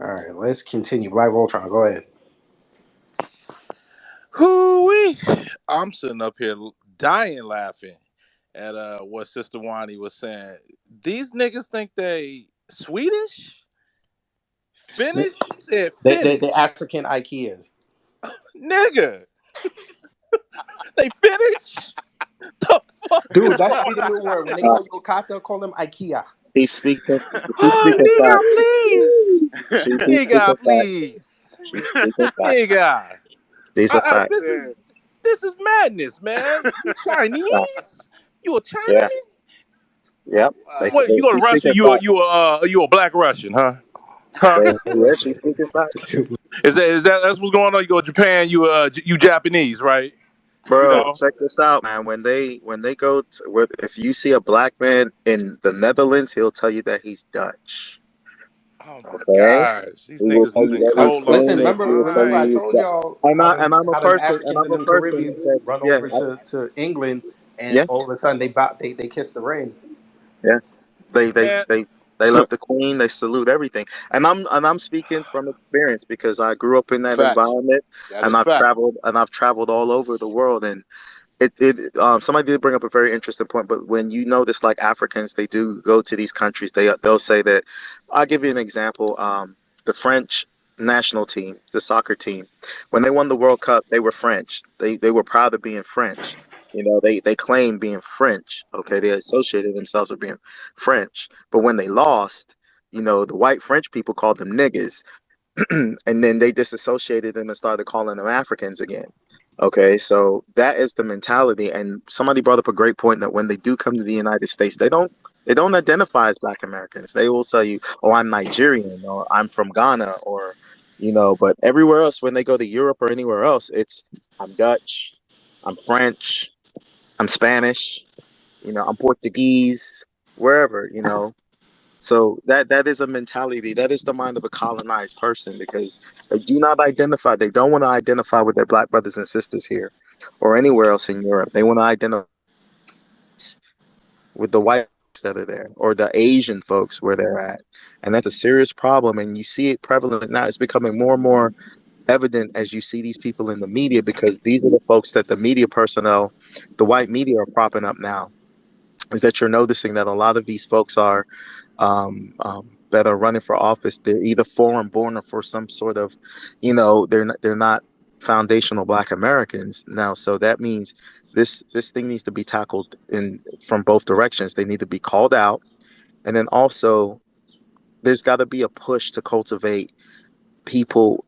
All right, let's continue. Black Voltron, go ahead. Hoo-wee. I'm sitting up here dying laughing at what Sister Wani was saying. These niggas think they Swedish? Finnish? She said Finnish. The African IKEAs. Nigga. They Finnish? The fuck Dude, is that should wrong be the with new these word. When they niggas? call Yokata, call them IKEA. He's speaking. He's Oh, speaking nigga, facts. please. He's Nigga, speaking facts. please. He's speaking facts. Nigga. These are facts. This is madness, man. You Facts. Chinese? You a Yeah. Chinese? Yep. What? You go to He's Russia? speaking facts. You a black Russian, huh? Huh? Yeah, she's speaking facts. Is that that's what's going on? You go to Japan? You Japanese, right? You Bro, know. check this out, man. When they go to, if you see a black man in the Netherlands, he'll tell you that he's Dutch. Oh my Okay, gosh, these he will niggas tell is you in that he's colos Listen, Polish. in their He will tell remember I you mind. he's told Dutch. y'all And I'm a how them person, and Africans I'm and a them person Caribbeans who said, run yeah, over to England, and yeah, all of a sudden they kiss the ring. yeah. They they Man, they they love the queen. They salute everything. And I'm speaking from experience because I grew up in that facts. environment, That and is I've fact. traveled all over the world. And somebody did bring up a very interesting point. But when you notice, like Africans, they do go to these countries. They'll say that. I'll give you an example. The French national team, the soccer team, when they won the World Cup, they were French. They were proud of being French. They claim being French. Okay, they associated themselves with being French. But when they lost, the white French people called them niggas, and then they disassociated them and started calling them Africans again. Okay, so that is the mentality. And somebody brought up a great point that when they do come to the United States, they don't identify as Black Americans. They will tell you, "Oh, I'm Nigerian," or "I'm from Ghana," or But everywhere else, when they go to Europe or anywhere else, it's I'm Dutch, I'm French, I'm Spanish, I'm Portuguese, wherever. So that is a mentality. That is the mind of a colonized person because they don't want to identify with their black brothers and sisters here or anywhere else in Europe. They want to identify with the white folks that are there or the Asian folks where they're at. And that's a serious problem. And you see it prevalent now. It's becoming more and more evident as you see these people in the media because these are the folks that the media personnel, the white media are propping up now. Is that you're noticing that a lot of these folks are that are running for office, they're either foreign born or for some sort of, they're not foundational Black Americans now. So that means this thing needs to be tackled in from both directions. They need to be called out, and then also there's got to be a push to cultivate people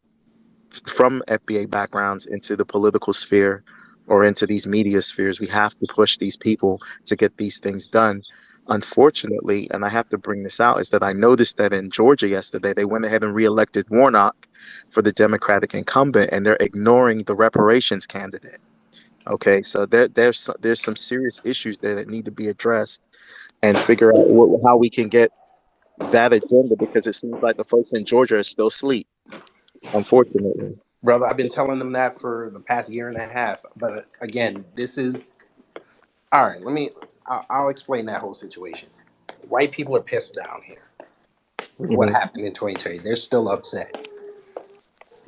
from FBA backgrounds into the political sphere or into these media spheres. We have to push these people to get these things done. Unfortunately, and I have to bring this out, is that I noticed that in Georgia yesterday, they went ahead and reelected Warnock for the Democratic incumbent, and they're ignoring the reparations candidate. Okay, so there's some serious issues there that need to be addressed and figure out how we can get that agenda because it seems like the folks in Georgia are still asleep, unfortunately. Brother, I've been telling them that for the past year and a half. But again, this is all right. I'll explain that whole situation. White people are pissed down here with what Hmm. happened in 2020. They're still upset.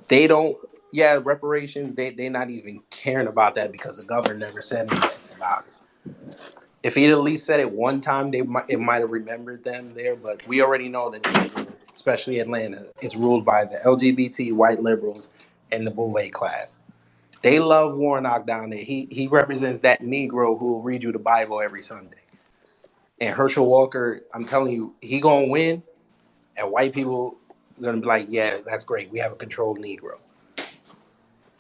They don't. Yeah, reparations. They're not even caring about that because the governor never said anything about it. If he'd at least said it one time, it might have remembered them there. But we already know that, especially Atlanta, it's ruled by the LGBT white liberals and the boule class. They love Warnock down there. He represents that Negro who will read you the Bible every Sunday. And Herschel Walker, I'm telling you, he gonna win, and white people gonna be like, yeah, that's great. We have a controlled Negro,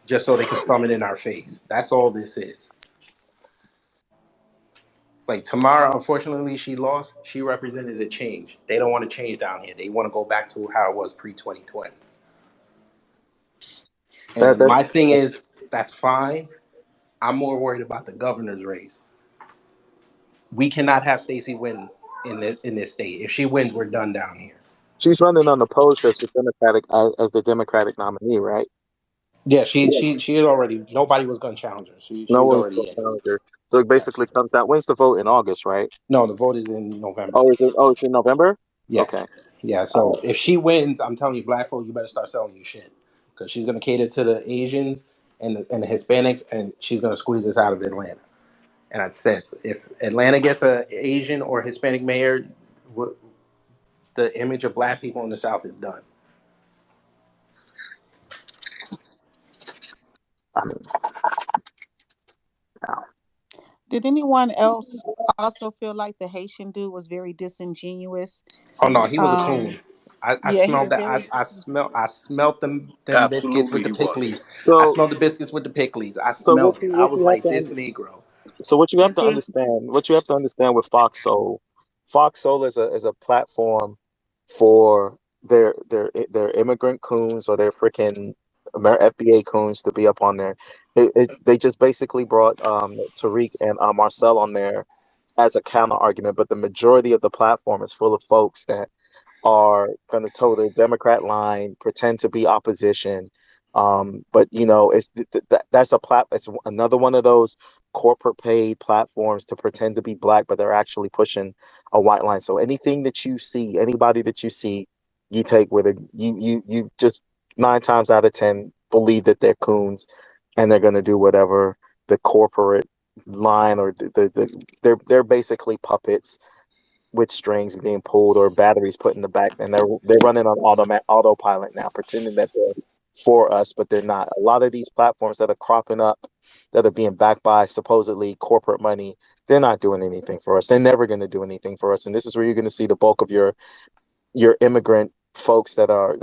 just so they can thumb it in our face. That's all this is. Like Tamara, unfortunately, she lost. She represented a change. They don't want to change down here. They want to go back to how it was pre 2020. That, And that, my thing is, that's fine. I'm more worried about the governor's race. We cannot have Stacey win in this state. If she wins, we're done down here. she's running unopposed as the Democratic nominee, right? Yeah, she is already. Nobody was going to challenge her. No She's one's already going in. to challenge her. So it Yeah. basically comes down. When's the vote in August, right? No, the vote is in November. Oh, it's in November? Yeah. Okay. Yeah, so if she wins, I'm telling you, black folk, you better start selling your shit because she's gonna cater to the Asians and the Hispanics, and she's gonna squeeze us out of Atlanta. And I said, if Atlanta gets a Asian or Hispanic mayor, the image of black people in the South is done. I mean, no. Did anyone else also feel like the Haitian dude was very disingenuous? Oh no, he was a Um, coon. I yeah, he smelled was that. very. I smelled them biscuits Absolutely, with the he was. pickles. I So smelled the biscuits with the pickles. I so what smelled it. you I what was you have like, this to Negro. So what you have Did to you? understand, with Fox Soul, Fox Soul is a platform for their immigrant coons or their freaking FBA coons to be up on there. They just basically brought Tariq and Marcel on there as a counter argument, but the majority of the platform is full of folks that are going to toe the Democrat line, pretend to be opposition. But you know, that's it's another one of those corporate paid platforms to pretend to be black, but they're actually pushing a white line. So anything that you see, anybody that you see, you take with it. You just 9 times out of 10 believe that they're coons, and they're going to do whatever the corporate line or they're basically puppets with strings being pulled or batteries put in the back, and they're running on autopilot now, pretending that they're for us, but they're not. A lot of these platforms that are cropping up, that are being backed by supposedly corporate money, they're not doing anything for us. They're never going to do anything for us, and this is where you're going to see the bulk of your immigrant folks that are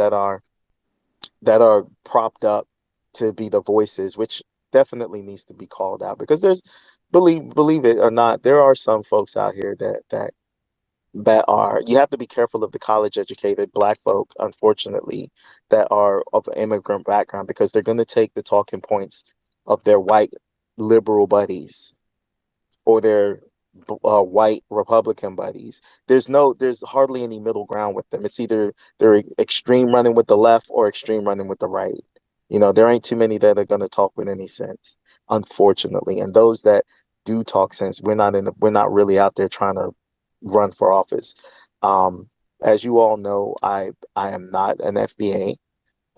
propped up to be the voices, which definitely needs to be called out because there's believe it or not, there are some folks out here that are you have to be careful of the college educated black folk, unfortunately, that are of an immigrant background because they're going to take the talking points of their white liberal buddies or their white Republican buddies. There's hardly any middle ground with them. It's either they're extreme running with the left or extreme running with the right. You know, there ain't too many that are going to talk with any sense, unfortunately. And those that do talk sense, we're not really out there trying to run for office. Um, as you all know, I am not an FBA.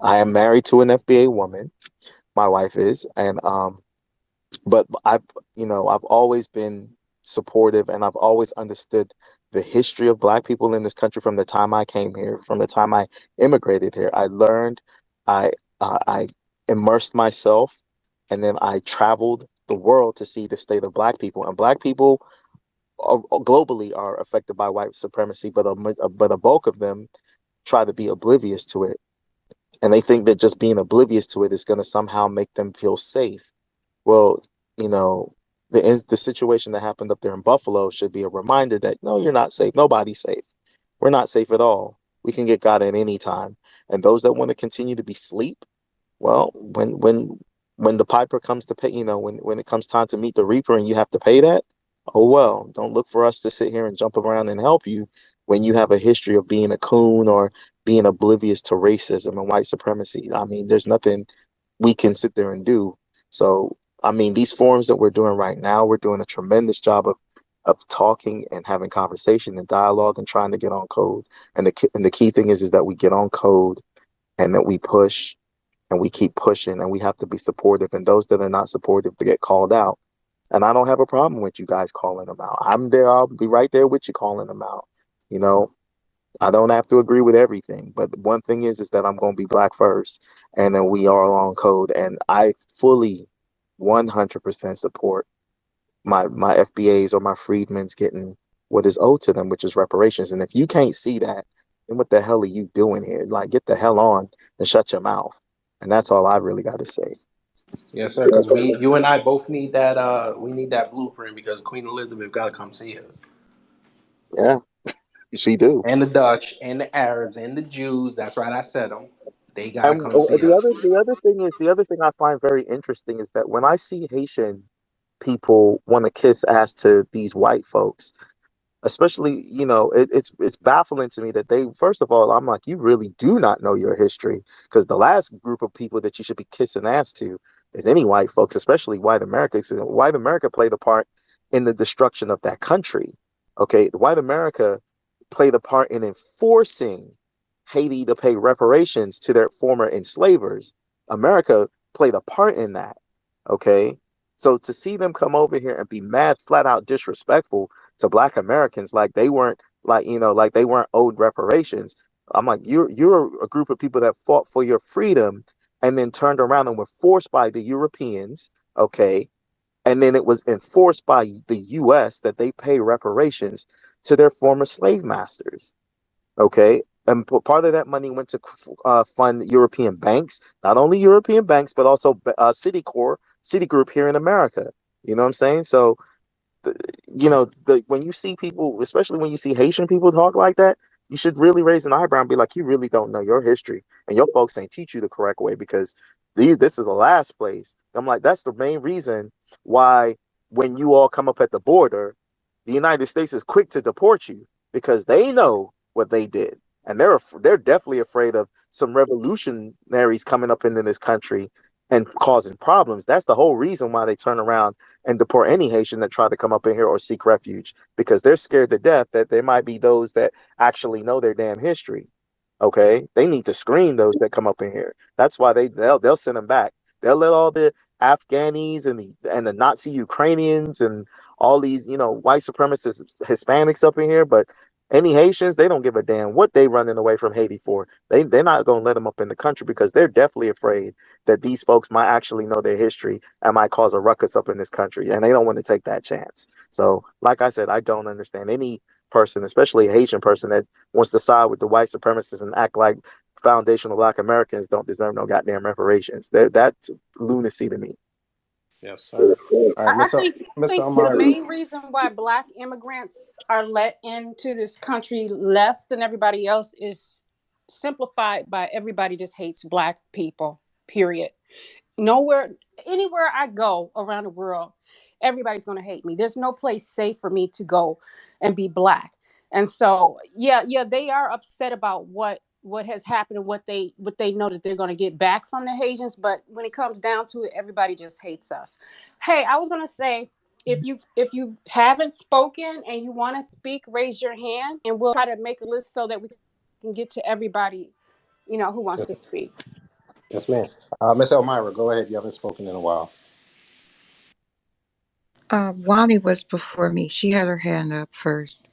I am married to an FBA woman. My wife is, and but I've always been supportive and I've always understood the history of black people in this country from the time I came here, from the time I immigrated here. I learned, I immersed myself, and then I traveled the world to see the state of black people. And black people globally are affected by white supremacy, but a bulk of them try to be oblivious to it, and they think that just being oblivious to it is going to somehow make them feel safe. Well, you know, the situation that happened up there in Buffalo should be a reminder that no, you're not safe. Nobody's safe. We're not safe at all. We can get got at any time. And those that want to continue to be sleep, well, when the piper comes to pay, when it comes time to meet the reaper and you have to pay that, oh well, don't look for us to sit here and jump around and help you when you have a history of being a coon or being oblivious to racism and white supremacy. I mean, there's nothing we can sit there and do. So, I mean, these forums that we're doing right now, we're doing a tremendous job of talking and having conversation and dialogue and trying to get on code. And the key thing is that we get on code and that we push and we keep pushing and we have to be supportive. And those that are not supportive to get called out. And I don't have a problem with you guys calling them out. I'm there. I'll be right there with you calling them out. You know, I don't have to agree with everything, but one thing is that I'm going to be black first, and then we are on code, and I fully 100% support my FBAs or my freedmen's getting what is owed to them, which is reparations. And if you can't see that, then what the hell are you doing here? Like, get the hell on and shut your mouth. And that's all I really got to say. Yes, sir. Because you and I both need that. We need that blueprint because Queen Elizabeth got to come see us, Yeah, she do. and the Dutch, and the Arabs, and the Jews. That's right, I said them. They got to And come see us. the other thing I find very interesting is that when I see Haitian people want to kiss ass to these white folks, especially, it's baffling to me that they, first of all, I'm like, you really do not know your history, because the last group of people that you should be kissing ass to is any white folks, especially white America. 'Cause white America played a part in the destruction of that country. Okay, the white America played a part in enforcing Haiti to pay reparations to their former enslavers. America played a part in that. Okay. So to see them come over here and be mad, flat out disrespectful to Black Americans, like they weren't like they weren't owed reparations. I'm like, you're a group of people that fought for your freedom and then turned around and were forced by the Europeans, okay, and then it was enforced by the U.S. that they pay reparations to their former slave masters. Okay. And part of that money went to fund European banks, not only European banks, but also Citigroup here in America. You know what I'm saying? So when you see people, especially when you see Haitian people talk like that, you should really raise an eyebrow and be like, you really don't know your history, and your folks ain't teach you the correct way because this is the last place. I'm like, that's the main reason why when you all come up at the border, the United States is quick to deport you because they know what they did, and they're definitely afraid of some revolutionaries coming up into this country and causing problems. That's the whole reason why they turn around and deport any Haitian that try to come up in here or seek refuge because they're scared to death that there might be those that actually know their damn history. Okay, they need to screen those that come up in here. That's why they'll send them back. They'll let all the Afghanis and the Nazi Ukrainians and all these white supremacist Hispanics up in here, but any Haitians, they don't give a damn what they running away from Haiti for. They're not gonna let them up in the country because they're definitely afraid that these folks might actually know their history and might cause a ruckus up in this country, and they don't want to take that chance. So, like I said, I don't understand any person, especially a Haitian person, that wants to side with the white supremacists and act like foundational Black Americans don't deserve no goddamn reparations. That's lunacy to me. Yes, sir. All right, I Miss Miss think the Amira. main reason why Black immigrants are let into this country less than everybody else is simplified by everybody just hates Black people. Period. Nowhere, anywhere I go around the world, everybody's going to hate me. There's no place safe for me to go and be Black. And so, yeah, they are upset about what has happened and what they know that they're going to get back from the Haitians. But when it comes down to it, everybody just hates us. Hey, I was going to say, if you haven't spoken and you want to speak, raise your hand, and we'll try to make a list so that we can get to everybody, who wants Yes, to speak. yes, ma'am. Miss Elmira, go ahead. You haven't spoken in a while. Wani was before me. She had her hand up first.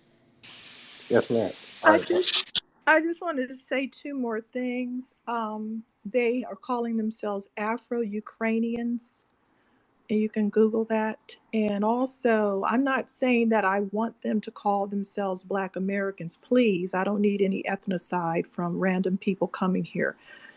Yes, ma'am. All I right. just I just wanted to say two more things. They are calling themselves Afro-Ukrainians, and you can Google that. And also, I'm not saying that I want them to call themselves Black Americans. Please, I don't need any ethnocide from random people coming here.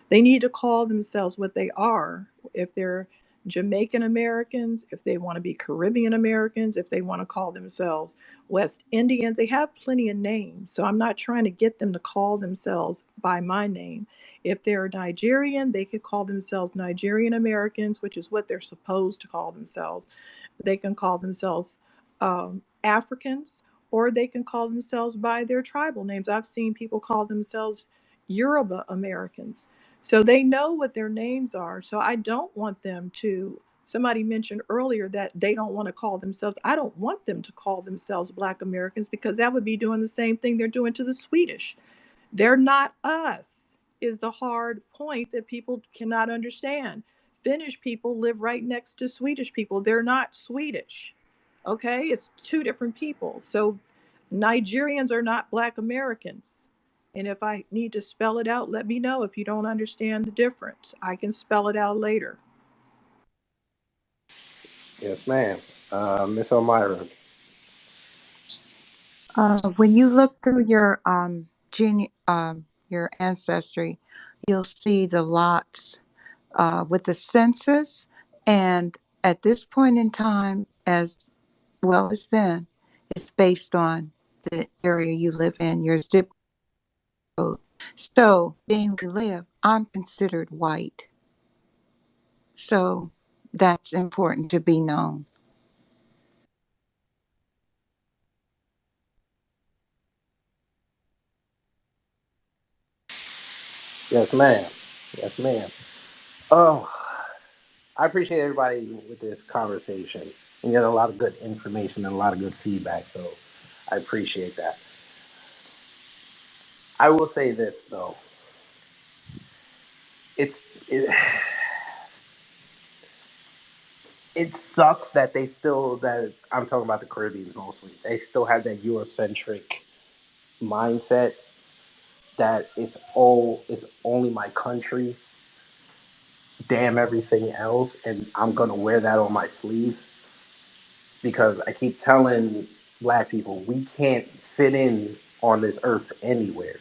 They need to call themselves what they are. If they're Jamaican Americans, if they want to be Caribbean Americans, if they want to call themselves West Indians, they have plenty of names. So I'm not trying to get them to call themselves by my name. If they're Nigerian, they could call themselves Nigerian Americans, which is what they're supposed to call themselves. They can call themselves Africans, or they can call themselves by their tribal names. I've seen people call themselves Yoruba Americans. So they know what their names are. So I don't want them to. Somebody mentioned earlier that they don't want to call themselves. I don't want them to call themselves Black Americans because that would be doing the same thing they're doing to the Swedish. They're not us, is the hard point that people cannot understand. Finnish people live right next to Swedish people. They're not Swedish. Okay? It's two different people. So Nigerians are not Black Americans. And if I need to spell it out, let me know if you don't understand the difference. I can spell it out later. Yes, ma'am. Miss Elmira. When you look through your ancestry, you'll see the lots with the census, and at this point in time, as well as then, it's based on the area you live in, your zip code. So, being where you live, I'm considered white. So, that's important to be known. Yes, ma'am. Yes, ma'am. Oh, I appreciate everybody with this conversation. We get a lot of good information and a lot of good feedback, so I appreciate that. I will say this though. It's it, it sucks that they still that I'm talking about the Caribbeans mostly. They still have that Eurocentric mindset that it's only my country, damn everything else, and I'm gonna wear that on my sleeve because I keep telling black people we can't fit in on this earth anywhere.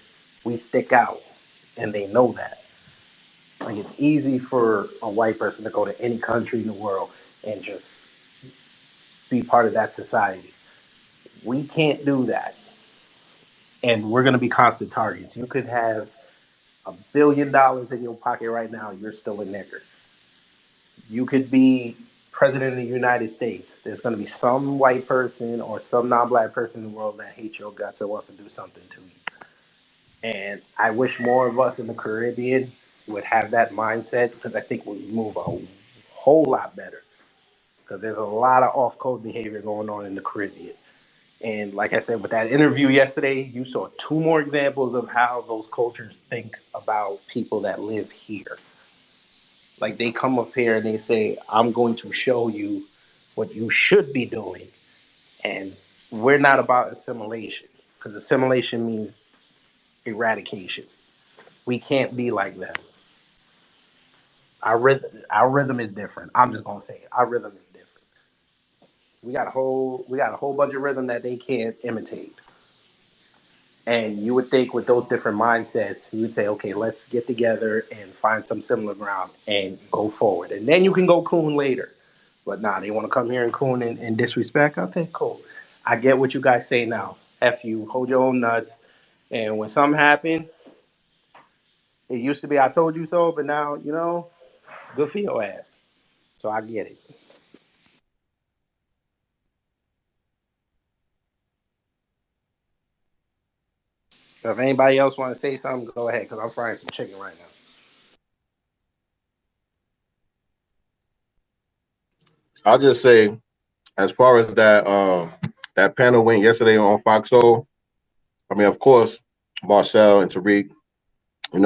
We stick out, and they know that. Like it's easy for a white person to go to any country in the world and just be part of that society. We can't do that, and we're gonna be constant targets. You could have $1 billion in your pocket right now. You're still a nigger. You could be president of the United States. There's going to be some white person or some non-black person in the world that hates your guts and wants to do something to you. And I wish more of us in the Caribbean would have that mindset because I think we move a whole lot better. Because there's a lot of off-code behavior going on in the Caribbean. And like I said, with that interview yesterday, you saw two more examples of how those cultures think about people that live here. Like they come up here and they say, I'm going to show you what you should be doing. And we're not about assimilation because assimilation means eradication. We can't be like them. Our rhythm is different. I'm just gonna say it. Our rhythm is different. We got a whole bunch of rhythm that they can't imitate. And you would think with those different mindsets, you would say, okay, let's get together and find some similar ground and go forward. And then you can go coon later. But nah, they want to come here and coon and disrespect. Okay, cool. I get what you guys say now. F you, hold your own nuts. And when something happened, it used to be I told you so, but now, good for your ass. So I get it. If anybody else want to say something, go ahead, because I'm frying some chicken right now. I'll just say, as far as that panel went yesterday on Foxhole, I mean, of course, Marcel and Tariq,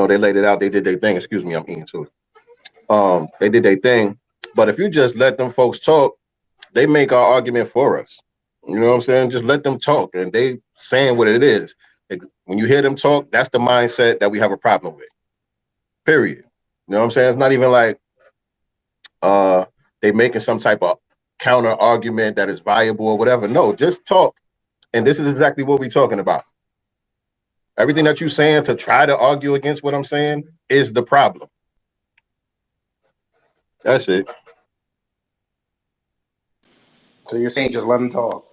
they laid it out. They did their thing. Excuse me, I'm eating too. They did their thing. But if you just let them folks talk, they make our argument for us. You know what I'm saying? Just let them talk, and they saying what it is. When you hear them talk, that's the mindset that we have a problem with. Period. You know what I'm saying? It's not even like uh they making some type of counter argument that is viable or whatever. No, just talk. And this is exactly what we're talking about. Everything that you're saying to try to argue against what I'm saying is the problem. That's it. So you're saying just let them talk.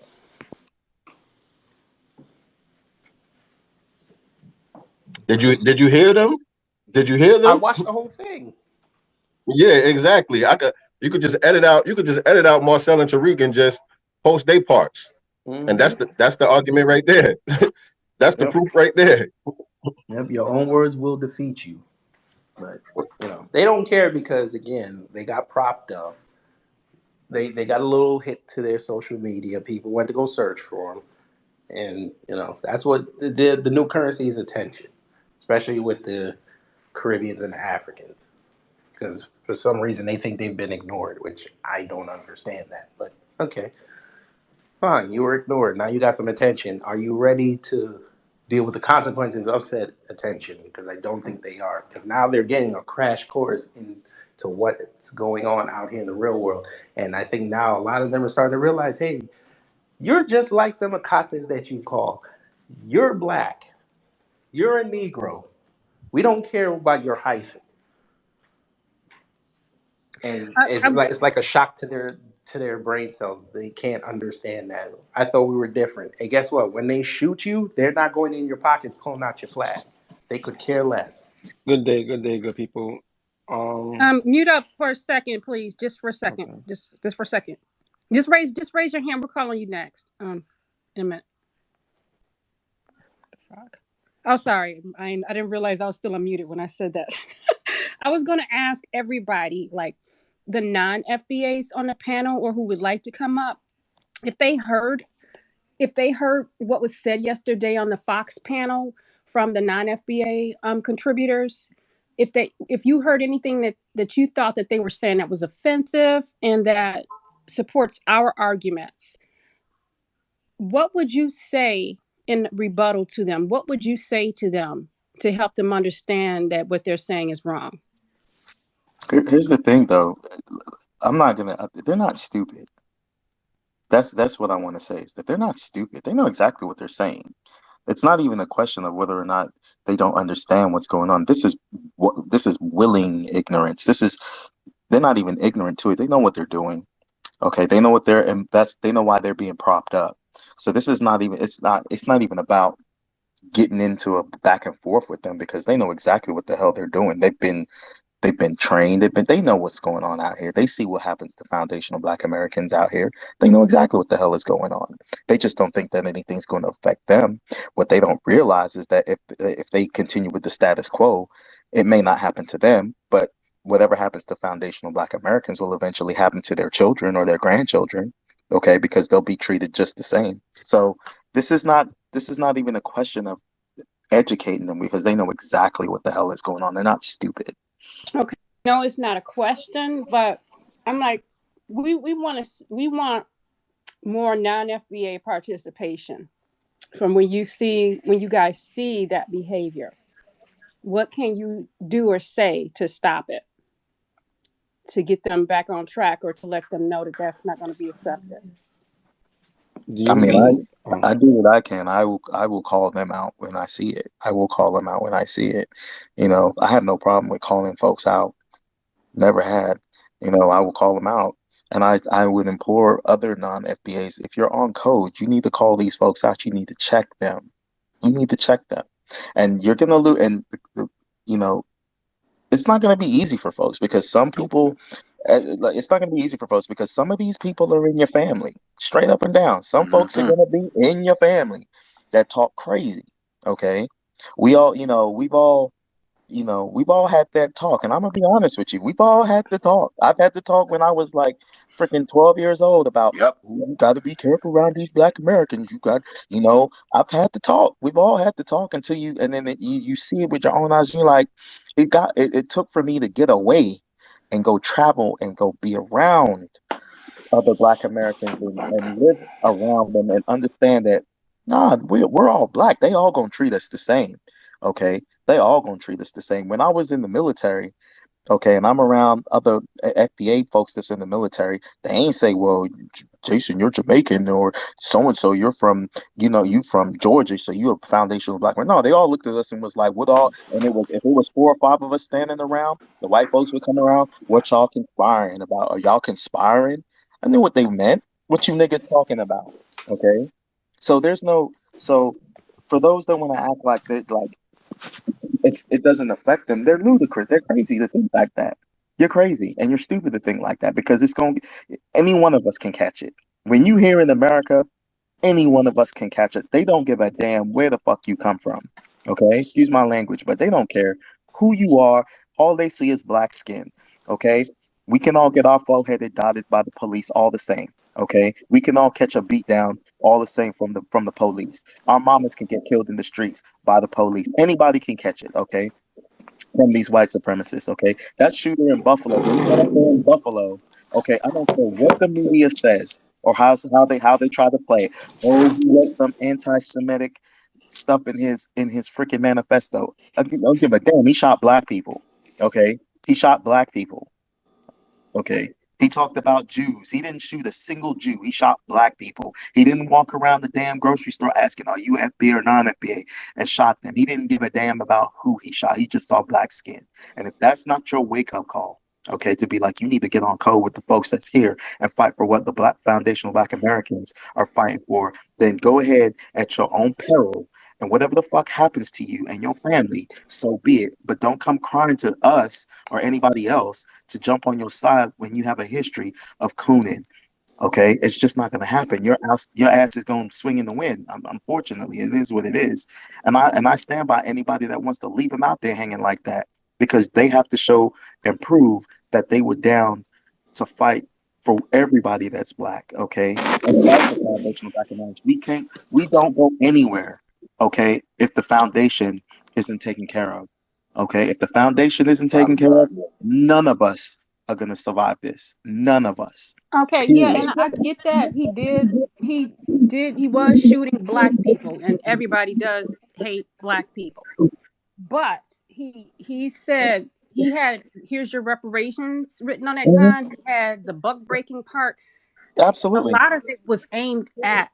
Did you hear them? Did you hear I them? watched the whole thing. Yeah, exactly. You could just edit out Marcel and Tariq and just post their parts. And Mm-hmm. that's the argument right there. That's the Yep. proof right there. Yep. Your own words will defeat you. But they don't care because again, they got propped up. They got a little hit to their social media. People went to go search for them, and that's what the new currency is attention, especially with the Caribbeans and the Africans, because for some reason they think they've been ignored, which I don't understand that. But okay, fine, you were ignored. Now you got some attention. Are you ready to deal with the consequences of said attention? Because I don't think they are. Because now they're getting a crash course into what's going on out here in the real world. And I think now a lot of them are starting to realize, hey, you're just like them Akatas that you call. You're black. You're a Negro. We don't care about your hyphen. And it's I'm, like a shock to their brain cells. They can't understand that. I thought we were different. And guess what? When they shoot you, they're not going in your pockets pulling out your flag. They could care less. Good day, good people. Um, mute up for a second, please. Just for a second. okay. Just for a second. Just raise your hand. We're calling you next. In a minute. Frog. Oh, sorry. I didn't realize I was still unmuted when I said that. I was going to ask everybody, like the non-FBAs on the panel or who would like to come up, if they heard what was said yesterday on the Fox panel, from the non-FBA contributors. If you heard anything that you thought that they were saying that was offensive and that supports our arguments, what would you say in rebuttal to them? What would you say to them to help them understand that what they're saying is wrong? Here's the thing, though. I'm not gonna. They're not stupid. That's what I want to say is that they're not stupid. They know exactly what they're saying. It's not even a question of whether or not they don't understand what's going on. This is willing ignorance. They're not even ignorant to it. They know what they're doing. Okay, they know what they're and that's they know why they're being propped up. So this is not even it's not even about getting into a back and forth with them because they know exactly what the hell they're doing. They've been trained. They know what's going on out here. They see what happens to foundational Black Americans out here. They know exactly what the hell is going on. They just don't think that anything's going to affect them. What they don't realize is that if they continue with the status quo, it may not happen to them, but whatever happens to foundational Black Americans will eventually happen to their children or their grandchildren. Okay, because they'll be treated just the same. So this is not even a question of educating them because they know exactly what the hell is going on. They're not stupid. Okay, no, it's not a question, but I'm like, we want more non-FBA participation from when you guys see that behavior. What can you do or say to stop it, to get them back on track, or to let them know that that's not going to be accepted? Do I you mean, mean? I do what I can. I will call them out when I see it. I will call them out when I see it. I have no problem with calling folks out. Never had. I will call them out. And I would implore other non-FBAs, if you're on code, you need to call these folks out. You need to check them. You need to check them. And you're gonna lose. And you know, it's not going to be easy for folks because some people like, it's not going to be easy for folks because some of these people are in your family straight up and down. Some folks are Hmm. going to be in your family that talk crazy. Okay, we all we've all had that talk, and I'm gonna be honest with you. We've all had the talk. I've had the talk when I was like freaking 12 years old about, Yep. "Ooh, you got to be careful around these Black Americans. I've had the talk. We've all had the talk until and then you see it with your own eyes. And you're like, it took for me to get away and go travel and go be around other Black Americans and live around them and understand that, nah, we're all Black. They all gonna treat us the same. Okay, they all gonna treat us the same. When I was in the military, okay, and I'm around other FBA folks that's in the military, they ain't say, well, Jason, you're Jamaican, or so and so, you from Georgia, so you're a foundational Black man. No, they all looked at us and was like, what all? And it was if it was 4 or 5 of us standing around, the white folks would come around. What y'all conspiring about? Are y'all conspiring? I knew what they meant. What you niggas talking about? Okay, so there's no so for those that want to act like that, like it doesn't affect them. They're ludicrous. They're crazy to think like that. You're crazy and you're stupid to think like that because any one of us can catch it. When you here in America, any one of us can catch it. They don't give a damn where the fuck you come from. Okay? Excuse my language, but they don't care who you are. All they see is black skin. Okay? We can all get our foreheaded dotted by the police all the same. Okay? We can all catch a beat down all the same from the police. Our mamas can get killed in the streets by the police. Anybody can catch it, okay? From these white supremacists, okay? That shooter in Buffalo, when he got up there in Buffalo, okay, I don't care what the media says or how they try to play it. Oh, he wrote some anti-Semitic stuff in his freaking manifesto. I don't give a damn. He shot black people, okay? He shot black people. Okay. He talked about Jews. He didn't shoot a single Jew. He shot black people. He didn't walk around the damn grocery store asking, are you FBA or non-FBA? And shot them. He didn't give a damn about who he shot. He just saw black skin. And if that's not your wake-up call, okay, to be like, you need to get on code with the folks that's here and fight for what the Black foundational Black Americans are fighting for, then go ahead at your own peril. And whatever the fuck happens to you and your family, so be it. But don't come crying to us or anybody else to jump on your side when you have a history of cooning. Okay, it's just not going to happen. Your ass is going to swing in the wind. Unfortunately, it is what it is, and I stand by anybody that wants to leave them out there hanging like that because they have to show and prove that they were down to fight for everybody that's black. Okay, and fight for foundational Black Americans. We don't go anywhere Okay, if the foundation isn't taken care of. Okay, if the foundation isn't taken Bottom care of, line. none of us are gonna survive this. None of us. Okay, yeah, Period. and I get that. He was shooting black people, and everybody does hate black people. But he said he had, here's your reparations written on that Mhm. gun. He had the buck breaking part. A Absolutely. lot of it was aimed at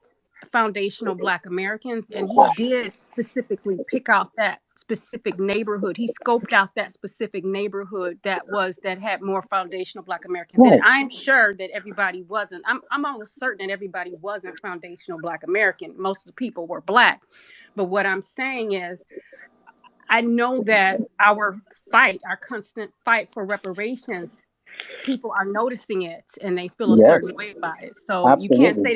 foundational black Americans, and he did specifically pick out that specific neighborhood. He scoped out that specific neighborhood that had more foundational black Americans in it. Right. I'm sure that everybody wasn't. I'm almost certain that everybody wasn't foundational black American. Most of the people were black. But what I'm saying is, I know that our constant fight for reparations, people are noticing it and they feel a certain Yes. way about it. So you can't Absolutely. say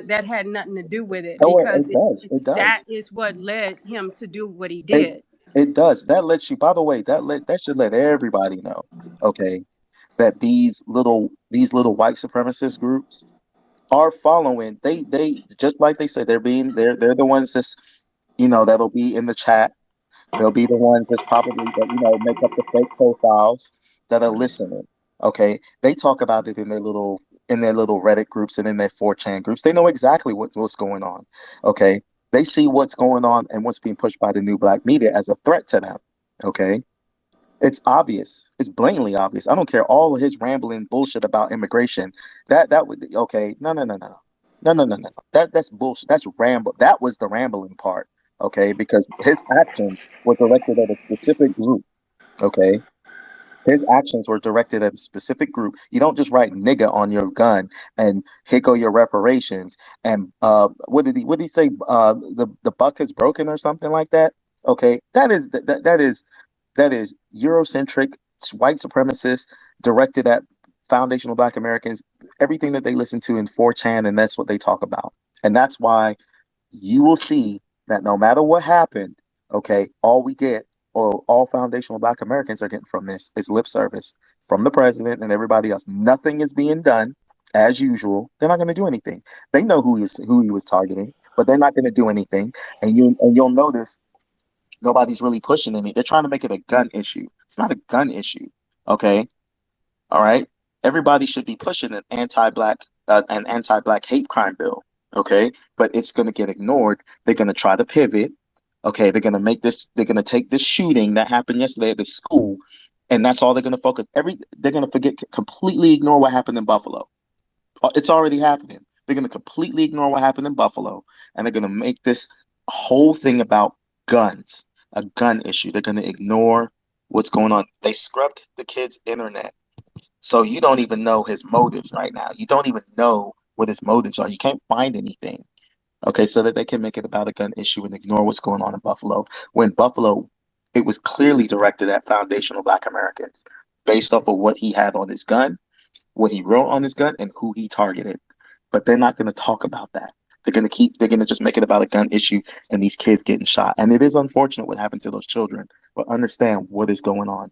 that had nothing to do with it, Oh, because it does. It that does. is what led him to do what he It did. it does. That lets you. By the way, that should let everybody know. Okay, that these little white supremacist groups are following. They just like they said, they're the ones that's that'll be in the chat. They'll be the ones that's probably that make up the fake profiles that are listening. Okay, they talk about it in their little Reddit groups and in their 4chan groups. They know exactly what's going on. Okay, they see what's going on and what's being pushed by the new black media as a threat to them. Okay, it's obvious. It's blatantly obvious. I don't care all of his rambling bullshit about immigration. That would okay. No, no, no, no, no, no, no, no. That's bullshit. That's ramble. That was the rambling part. Okay, because his actions were directed at a specific group. Okay, his actions were directed at a specific group. You don't just write "nigga" on your gun and here go your reparations. And what did he say? The buck is broken or something like that. Okay, that is Eurocentric, white supremacist, directed at foundational Black Americans. Everything that they listen to in 4chan, and that's what they talk about. And that's why you will see that no matter what happened, okay, all we get or all foundational Black Americans are getting from this is lip service from the president and everybody else. Nothing is being done as usual. They're not going to do anything. They know who he was targeting, but they're not going to do anything. And you'll notice nobody's really pushing it. They're trying to make it a gun issue. It's not a gun issue. Okay. All right. Everybody should be pushing an anti-black hate crime bill. Okay. But it's going to get ignored. They're going to try to pivot. Okay. They're going to take this shooting that happened yesterday at the school. And that's all they're going to focus. They're going to completely ignore what happened in Buffalo. It's already happening. They're going to completely ignore what happened in Buffalo, and they're going to make this whole thing about guns, a gun issue. They're going to ignore what's going on. They scrubbed the kid's internet, so you don't even know his motives right now. You don't even know what his motives are. You can't find anything. Okay, so that they can make it about a gun issue and ignore what's going on in Buffalo. When Buffalo, it was clearly directed at foundational Black Americans based off of what he had on his gun, what he wrote on his gun, and who he targeted. But they're not going to talk about that. They're going to just make it about a gun issue and these kids getting shot. And it is unfortunate what happened to those children, but understand what is going on.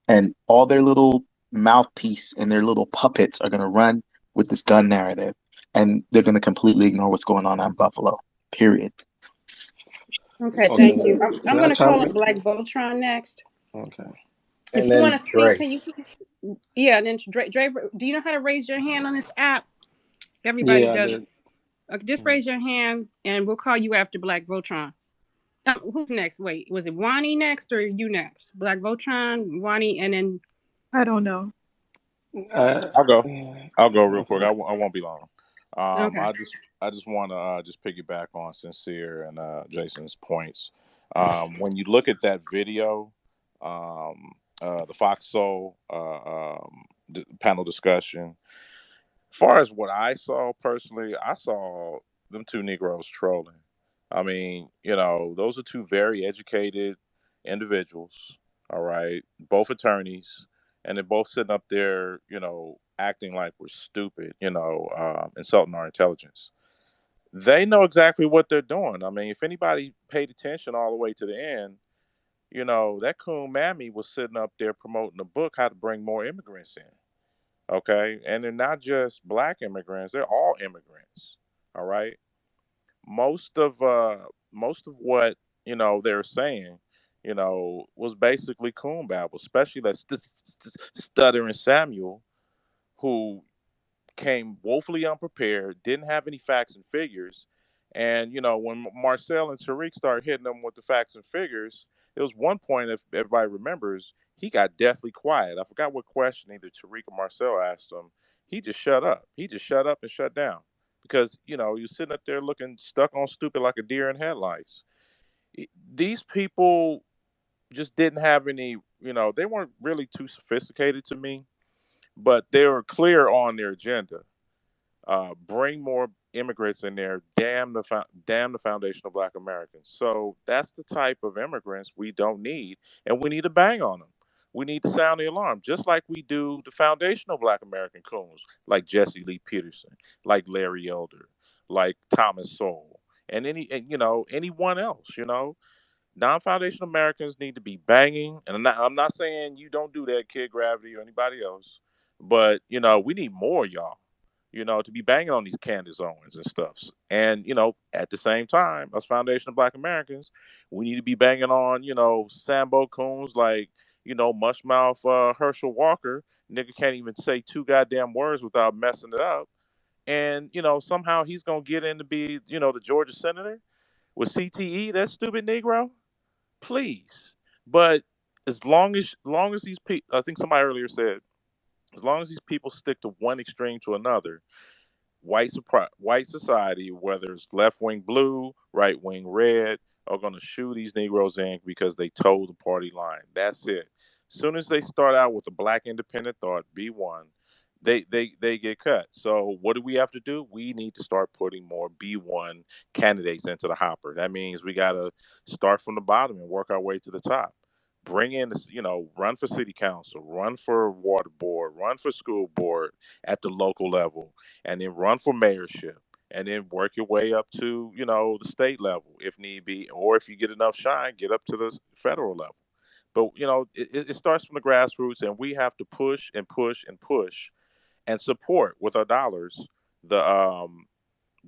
And all their little mouthpiece and their little puppets are going to run with this gun narrative. And they're going to completely ignore what's going on in Buffalo, period. Okay, Okay, thank you. can I'm I going to chime call up in? Black Voltron next. Okay, If and you want then to speak, Dre. can you please? Yeah, and then Dre, do you know how to raise your hand on this app? Everybody Yeah, I does. did. Just raise your hand, and we'll call you after Black Voltron. Who's next? Wait, was it Wani next or you next? Black Voltron, Wani, and then I don't know. Uh, I'll go. I'll go real quick. okay. I won't be long. okay. I just want to just piggyback on Sincere and Jason's points. When you look at that video, um, the Fox Soul panel discussion, far as what I saw personally, I saw them two Negroes trolling. I mean, those are two very educated individuals, all right, both attorneys, and they're both sitting up there, acting like we're stupid, insulting our intelligence. They know exactly what they're doing. I mean, if anybody paid attention all the way to the end, that coon mammy was sitting up there promoting the book, How to Bring More Immigrants In. Okay. And they're not just black immigrants, they're all immigrants. All right. Most of most of what they're saying, was basically coon babble, especially that stuttering Samuel, who came woefully unprepared, didn't have any facts and figures. And when Marcel and Tariq started hitting them with the facts and figures, there was one point, if everybody remembers, he got deathly quiet. I forgot what question either Tariq or Marcel asked him. He just shut up. He just shut up and shut down because you're sitting up there looking stuck on stupid like a deer in headlights. These people just didn't have any. They weren't really too sophisticated to me, but they were clear on their agenda. Bring more immigrants in there. Damn the foundation of Black Americans. So that's the type of immigrants we don't need, and we need to bang on them. We need to sound the alarm, just like we do the foundational Black American coons, like Jesse Lee Peterson, like Larry Elder, like Thomas Sowell, and anyone else. Non-foundational Americans need to be banging, and I'm not saying you don't do that, Kid Gravity or anybody else, but we need more y'all. To be banging on these Candace Owens and stuffs. And, at the same time, as Foundation of Black Americans, we need to be banging on, Sambo coons like, Mushmouth Herschel Walker. Nigga can't even say two goddamn words without messing it up. And, somehow he's going to get in to be, the Georgia senator with CTE, that stupid Negro. Please. But as long as these people, I think somebody earlier said, as long as these people stick to one extreme to another, white society, whether it's left wing blue, right wing red, are going to shoot these Negroes in because they told the party line. That's it. As soon as they start out with a black independent thought, B1, they get cut. So what do we have to do? We need to start putting more B1 candidates into the hopper. That means we got to start from the bottom and work our way to the top. Bring in this, run for city council, run for water board, run for school board at the local level, and then run for mayorship, and then work your way up to the state level if need be, or if you get enough shine, get up to the federal level. But it starts from the grassroots, and we have to push and push and push and support with our dollars the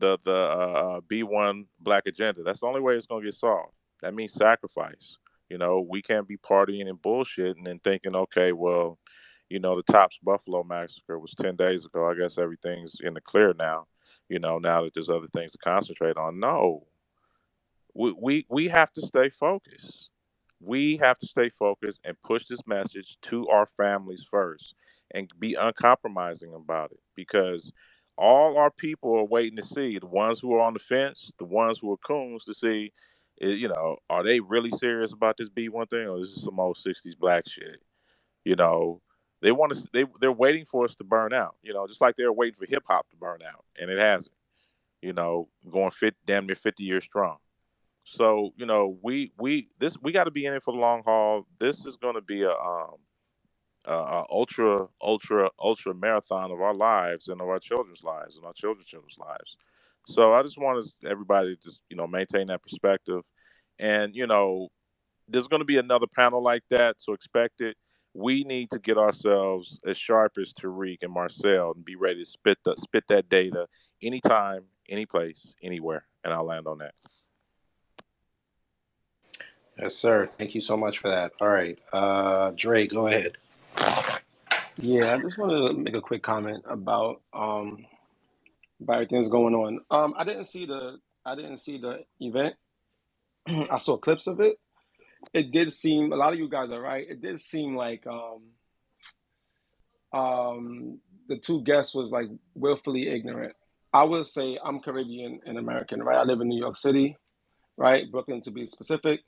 B1 Black agenda. That's the only way it's going to get solved. That means sacrifice. We can't be partying and bullshit and then thinking, okay, well, the Tops Buffalo massacre was 10 days ago. I guess everything's in the clear now. Now that there's other things to concentrate on. No, we have to stay focused. We have to stay focused and push this message to our families first and be uncompromising about it, because all our people are waiting to see, the ones who are on the fence, the ones who are coons, to see, are they really serious about this B1 thing, or this is some old 60s black shit? They want to. They're waiting for us to burn out. Just like they're waiting for hip hop to burn out, and it hasn't. Going damn near 50 years strong. So we got to be in it for the long haul. This is going to be a ultra marathon of our lives and of our children's lives and our children's lives. So I just want everybody to just maintain that perspective, and there's going to be another panel like that, so expect it. We need to get ourselves as sharp as Tariq and Marcel and be ready to spit that data anytime, any place, anywhere. And I'll land on that. Yes, sir. Thank you so much for that. All right. Dre, go ahead. Yeah, I just wanted to make a quick comment about everything that's going on. I didn't see the event. I saw clips of it. It did seem, a lot of you guys are right. It did seem like the two guests was like willfully ignorant. I would say I'm Caribbean and American, right? I live in New York City, right? Brooklyn to be specific.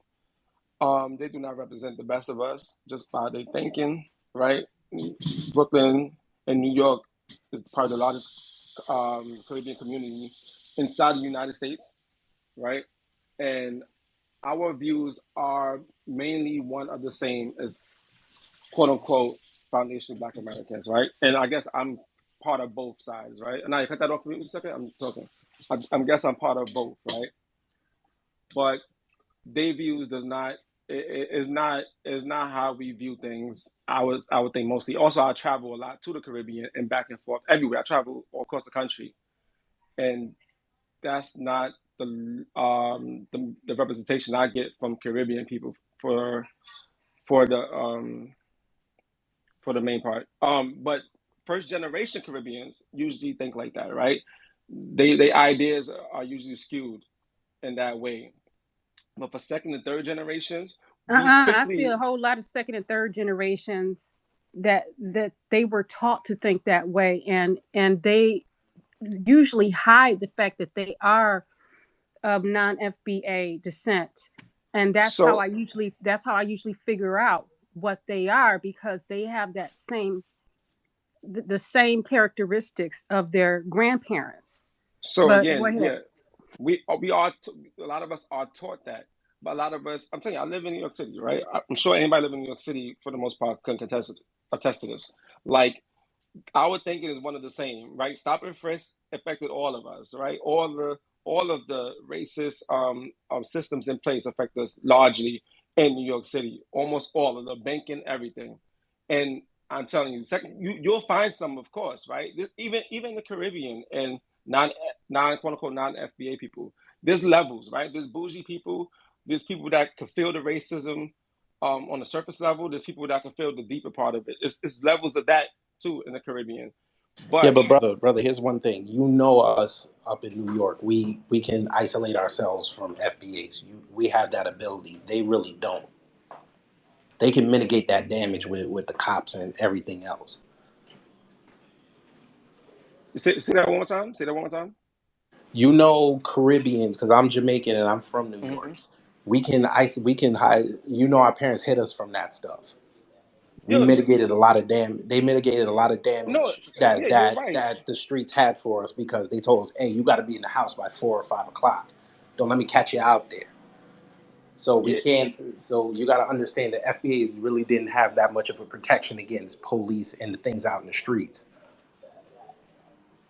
They do not represent the best of us just by their thinking, right? Brooklyn and New York is part of the largest Caribbean community inside the United States, right? And our views are mainly one of the same as quote unquote foundational Black Americans, right? And I guess I'm part of both sides, right? And I cut that off for me a second. I'm talking. I guess I'm part of both, right? But their views is not how we view things. I would think mostly. Also, I travel a lot to the Caribbean and back and forth everywhere. I travel all across the country, and that's not the representation I get from Caribbean people for the main part. But first generation Caribbeans usually think like that, right? They ideas are usually skewed in that way. But for second and third generations, we I see quickly. a whole lot of second and third generations that they were taught to think that way, and they usually hide the fact that they are of non-FBA descent, and So that's how I usually figure out what they are, because they have that same the same characteristics of their grandparents. so But go again, ahead. yeah, we are a lot of us are taught that, but a lot of us, I'm telling you, I live in New York City, right? I'm sure anybody living in New York City for the most part can attest to this. Like, our thinking is one of the same, right? Stop and frisk affected all of us, right? All of the racist systems in place affect us largely in New York City. Almost all of the banking, everything. And I'm telling you, second, you'll find some, of course, right? Even the Caribbean and quote unquote non FBA people. There's levels, right? There's bougie people. There's people that can feel the racism on the surface level. There's people that can feel the deeper part of it. It's levels of that too in the Caribbean. Yeah, But but brother, here's one thing. You know us up in New York. We can isolate ourselves from FBAs. We have that ability. They really don't. They can mitigate that damage with the cops and everything else. say that one more time. Say that one more time. You know Caribbeans, because I'm Jamaican and I'm from New York. Mm-hmm. We can hide. You know our parents hid us from that stuff. We Yeah, mitigated a lot of They mitigated a lot of no, damage yeah, you're right. that the streets had for us because they told us, "Hey, you got to be in the house by 4 or 5 o'clock. Don't let me catch you out there." So we Yeah, can't. So you got to understand that FBAs really didn't have that much of a protection against police and the things out in the streets.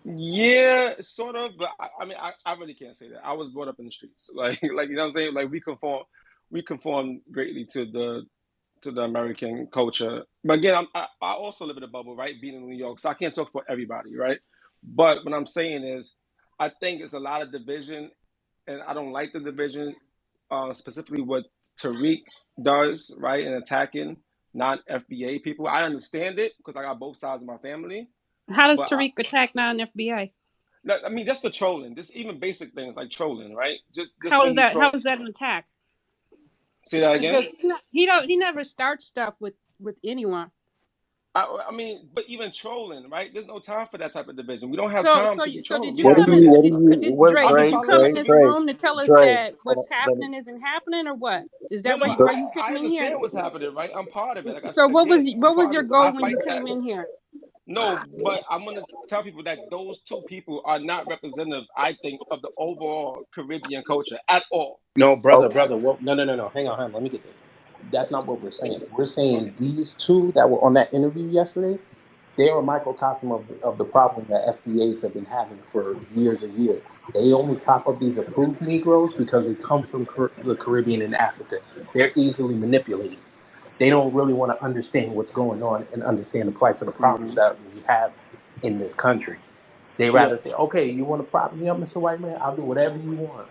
yeah, sort of. But I mean, I really can't say that. I was brought up in the streets, like you know what I'm saying. Like we conform greatly to the American culture. But again, I also live in a bubble, right? Being in New York, so I can't talk for everybody, right? But what I'm saying is, I think it's a lot of division, and I don't like the division, specifically what Tariq does, right, in attacking non-FBA people. I understand it because I got both sides of my family, How does but Tariq attack non-FBA? I mean, that's the trolling. Just even basic things like trolling, right? Just How when is he that? How troll. is that an attack? Say that again. Because he never starts stuff with anyone. I mean, but even trolling, right? There's no time for that type of division. We don't have So time so to be so trolling. did We you have come in? minutes. I'll be Did you following come up in to this Rick. room to tell us Dre, that hold what's on, let me, happening isn't happening, or what? Is No, that no, why you I came in here? understand what's happening, right? I'm part of it. Like So again, I'm what was part your of it. I goal when you fight that. came in here? No, but I'm gonna tell people that those two people are not representative, I think, of the overall Caribbean culture at all. No, okay, brother. Well, no. Hang on. Let me get this. That's not what we're saying. We're saying these two that were on that interview yesterday, they are a microcosm of the problem that FBAs have been having for years and years. They only pop up these approved Negroes because they come from the Caribbean and Africa. They're easily manipulated. They don't really want to understand what's going on and understand the plights of the problems Hmm. that we have in this country. They Yeah, rather say, "Okay, you want to prop me up, Mr. White Man? I'll do whatever you want."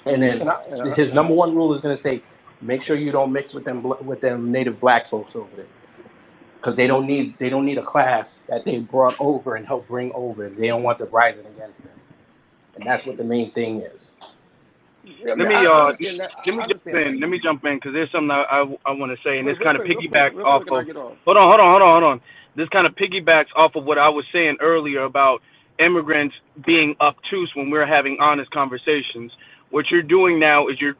And then and I, his number one rule is going to say, make sure you don't mix with them native black folks over there, because they don't need a class that they brought over and helped bring over. They don't want the rising against them, and that's what the main thing is. yeah, I Let mean, me I understand that. let me I jump understand that. in. Let me jump in because there's something I want to say, and this Wait, kind of piggybacks real off quick, and I of. get off. Hold on. This kind of piggybacks off of what I was saying earlier about immigrants being obtuse when we're having honest conversations. What you're doing now is you're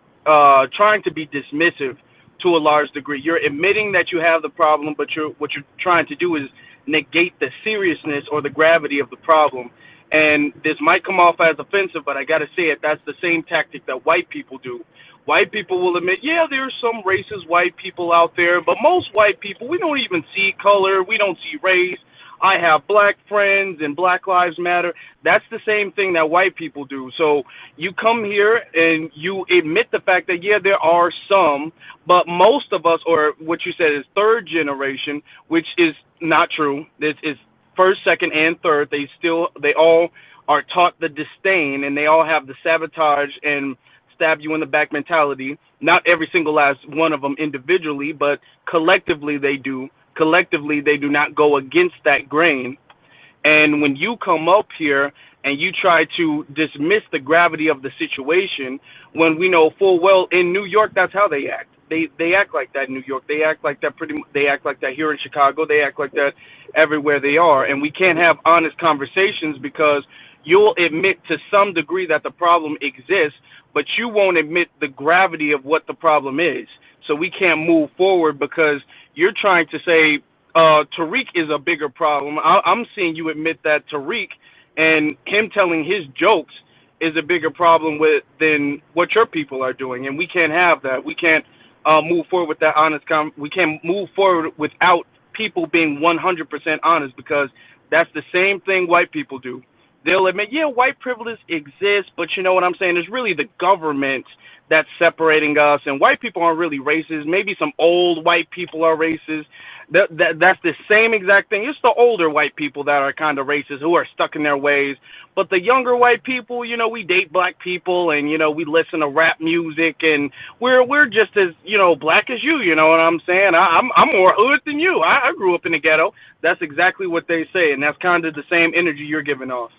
trying to be dismissive to a large degree. You're admitting that you have the problem, but what you're trying to do is negate the seriousness or the gravity of the problem. And this might come off as offensive, but I got to say it. That's the same tactic that white people do. White people will admit, yeah, there's some racist white people out there, but most white people, we don't even see color. We don't see race. I have black friends and Black Lives Matter. That's the same thing that white people do. So you come here and you admit the fact that, yeah, there are some, but most of us, or what you said is third generation, which is not true. It's first, second, and third. They all are taught the disdain, and they all have the sabotage and stab you in the back mentality. Not every single last one of them individually, but collectively they do. Collectively, they do not go against that grain. And when you come up here and you try to dismiss the gravity of the situation, when we know full well in New York that's how they act. They act like that in New York. They act like that they act like that here in Chicago. They act like that everywhere they are. And we can't have honest conversations because you'll admit to some degree that the problem exists, but you won't admit the gravity of what the problem is. So we can't move forward because you're trying to say Tariq is a bigger problem. I'm seeing you admit that Tariq and him telling his jokes is a bigger problem than what your people are doing, and we can't have that. We can't move forward with that honest. We can't move forward without people being 100% honest, because that's the same thing white people do. They'll admit, yeah, white privilege exists, but you know what I'm saying? It's really the government that's separating us, and white people aren't really racist. Maybe some old white people are racist. That's the same exact thing. It's the older white people that are kind of racist, who are stuck in their ways. But the younger white people, you know, we date black people, and you know, we listen to rap music, and we're just as, you know, black as you. You know what I'm saying? I'm more hood than you. I grew up in the ghetto. That's exactly what they say, and that's kind of the same energy you're giving off.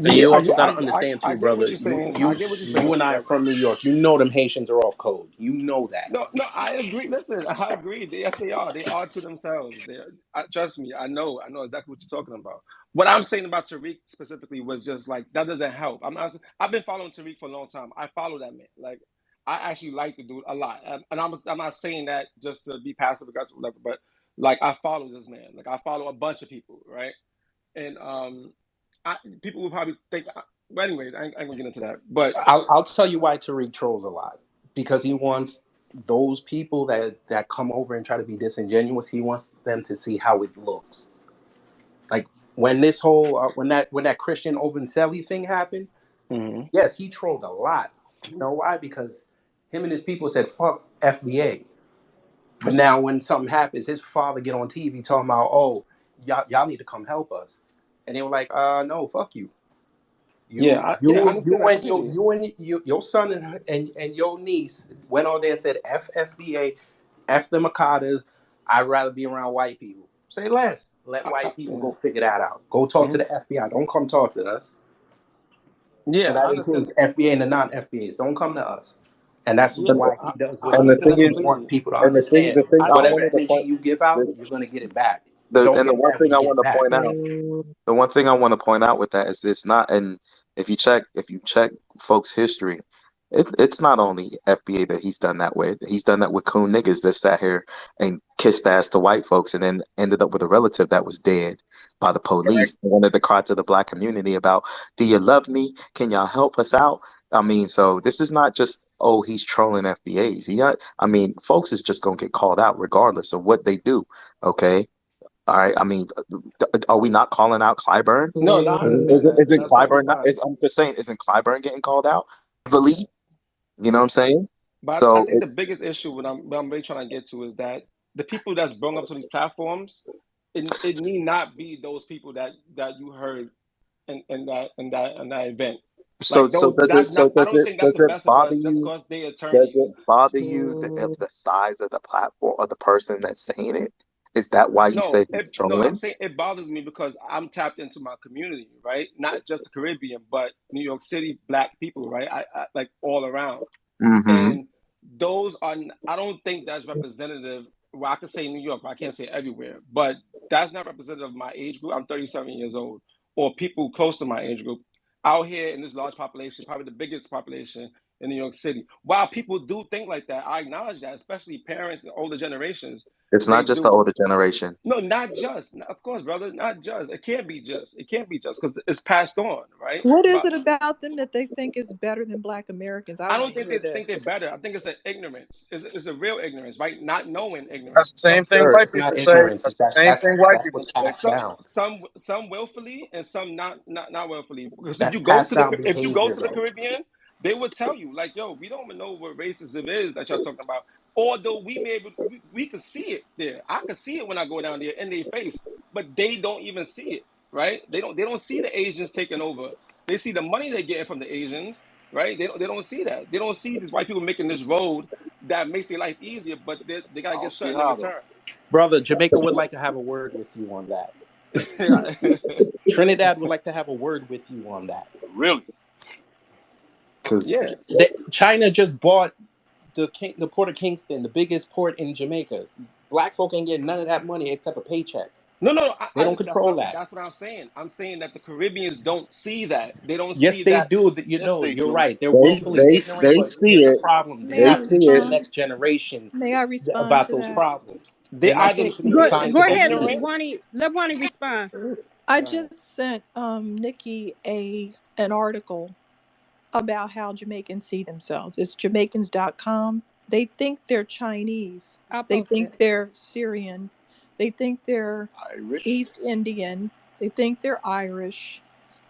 And Yeah, you also got to understand I too, get what brother. you're saying. You I get what you're saying. and I are from New York. You know them Haitians are off code. You know that. No, I agree. Listen, I agree. Yes, they are. They are to themselves. Trust me. I know exactly what you're talking about. What I'm saying about Tariq specifically was just like that doesn't help. I've been following Tariq for a long time. I follow that man. Like, I actually like the dude a lot, and I'm not saying that just to be passive aggressive, or whatever. But like, I follow this man. Like, I follow a bunch of people, right? And people will probably think. But anyway, I ain't gonna get into that. But I'll tell you why Tariq trolls a lot, because he wants those people that come over and try to be disingenuous. He wants them to see how it looks. Like when this whole when that Christian Ovenselli thing happened. mhm. Yes, he trolled a lot. You know why? Because him and his people said fuck FBA. But now when something happens, his father get on TV talking about, oh, y'all need to come help us. And they were like, no, fuck you. Yeah, I understand that completely. Your son and your niece went on there and said F FBA, F the Makadas. I'd rather be around white people. Say less. Let white people Yeah. go figure that out. Go talk to Mhm. the FBI. Don't come talk to us. And Yeah, I that understand. includes FBA and the non-FBAs. Don't come to us. And that's Yeah, why I, he does I what he And the understand does. thing that He is, wants completely. people to and understand the thing I I get whatever wanted that. to energy point, you give out, this, you're gonna get it back. Don't and get mad when you get it back. the one thing I want to point out with that is it's not, and if you check folks' history, it's not only FBA that he's done that with. He's done that with coon niggas that sat here and kissed ass to white folks and then ended up with a relative that was dead by the police. They wanted to cry to the black community about, do you love me? Can y'all help us out? I mean, so this is not just, oh, he's trolling FBAs. I mean, folks is just gonna get called out regardless of what they do. Okay. All right. I mean, are we not calling out Clyburn? No, no, I understand that, and Isn't that's perfectly Clyburn not? fine. I'm just saying, isn't Clyburn getting called out? Heavily? You know what I'm saying? But I So think the biggest issue what I'm really trying to get to is that the people that's brought up to these platforms, it need not be those people that you heard in that event. Like so those, does it that's not. I don't think that's does the it best bother advice. Just you? because they Does attorneys. it bother you of the size of the platform of the person that's saying it? Is that why you say he's No. I'm trolling? saying it bothers me because I'm tapped into my community, right? Not just the Caribbean, but New York City Black people, right? I like all around. Mm-hmm. And those are, I don't think that's representative. Well, I could say New York, but I can't say everywhere. But that's not representative of my age group. I'm 37 years old, or people close to my age group out here in this large population, probably the biggest population in New York City. While people do think like that, I acknowledge that, especially parents and older generations, It's they not just the do. older generation. No, not just. Of course, brother, not just. It can't be just. It can't be just because it's passed on, right? What is But it about them that they think is better than Black Americans? I I want don't to think hear they think they're this. better. I think it's an ignorance. It's a real ignorance, right? Not knowing That's the ignorance. same thing Sure, white it's people not say. ignorance. That's It's the same thing white that's people what's say. passed down. Some willfully and some not willfully. Because That's passed down if you go behavior, to the bro. Caribbean, they would tell you like, yo, we don't even know what racism is that y'all talking about. Although we can see it there. I can see it when I go down there in their face, but they don't even see it. right? They don't see the Asians taking over. They see the money they're getting from the Asians, right? They don't see that. They don't see these white people making this road that makes their life easier, but they I gotta don't get see something in how though. return. Brother, Jamaica would like to have a word with you on that. Trinidad would like to have a word with you on that. Really? Because Yeah. China just bought the port of Kingston, the biggest port in Jamaica. Black folk ain't getting none of that money except a paycheck. No. They don't control that. That's what I'm saying. I'm saying that the Caribbeans don't see that. They don't Yes, see they that. do. Yes, they You're do. right. They're they willfully they ignorant, they but see here's the it, problem. They May they I have to see teach the it. respond? next generation May I respond about to those that? problems. They They're not either getting to see the it Go and science go of ahead, history. ignorant. Wani. Let Wani respond. I Go ahead. just sent Nikki an article about how Jamaicans see themselves. It's Jamaicans.com. They think they're Chinese. I'll They post think it. they're Syrian. They think they're Irish. East Indian. They think they're Irish.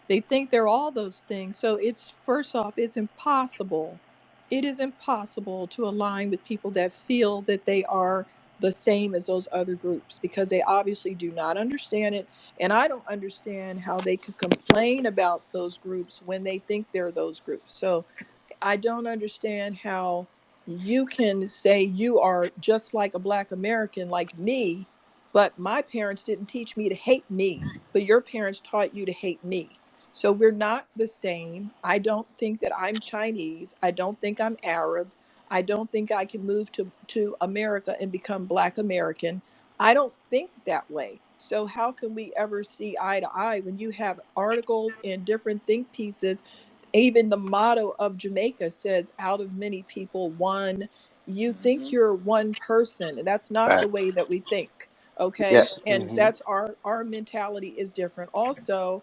They think they're all those things. So it's first off, it's impossible. It is impossible to align with people that feel that they are the same as those other groups because they obviously do not understand it. And I don't understand how they could complain about those groups when they think they're those groups. So I don't understand how you can say you are just like a Black American, like me, but my parents didn't teach me to hate me, but your parents taught you to hate me. So we're not the same. I don't think that I'm Chinese. I don't think I'm Arab. I don't think I can move to America and become Black American. I don't think that way. So how can we ever see eye to eye when you have articles and different think pieces? Even the motto of Jamaica says, out of many people, one. You think Hmm. you're one person, and that's not the Right. way that we think. Okay. Yes. And that's our mentality is different. Also,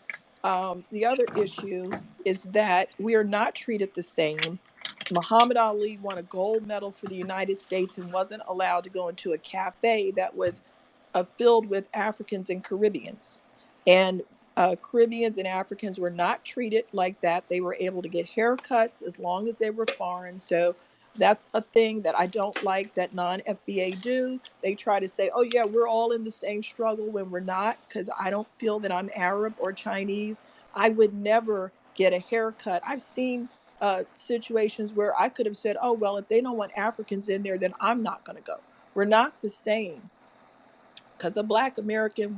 the other issue is that we are not treated the same. Muhammad Ali won a gold medal for the United States and wasn't allowed to go into a cafe that was filled with Africans and Caribbeans. And Caribbeans and Africans were not treated like that. They were able to get haircuts as long as they were foreign. So that's a thing that I don't like that non-FBA do. They try to say, oh, yeah, we're all in the same struggle when we're not, because I don't feel that I'm Arab or Chinese. I would never get a haircut. I've seen situations where I could have said, oh, well, if they don't want Africans in there, then I'm not going to go. We're not the same because a Black American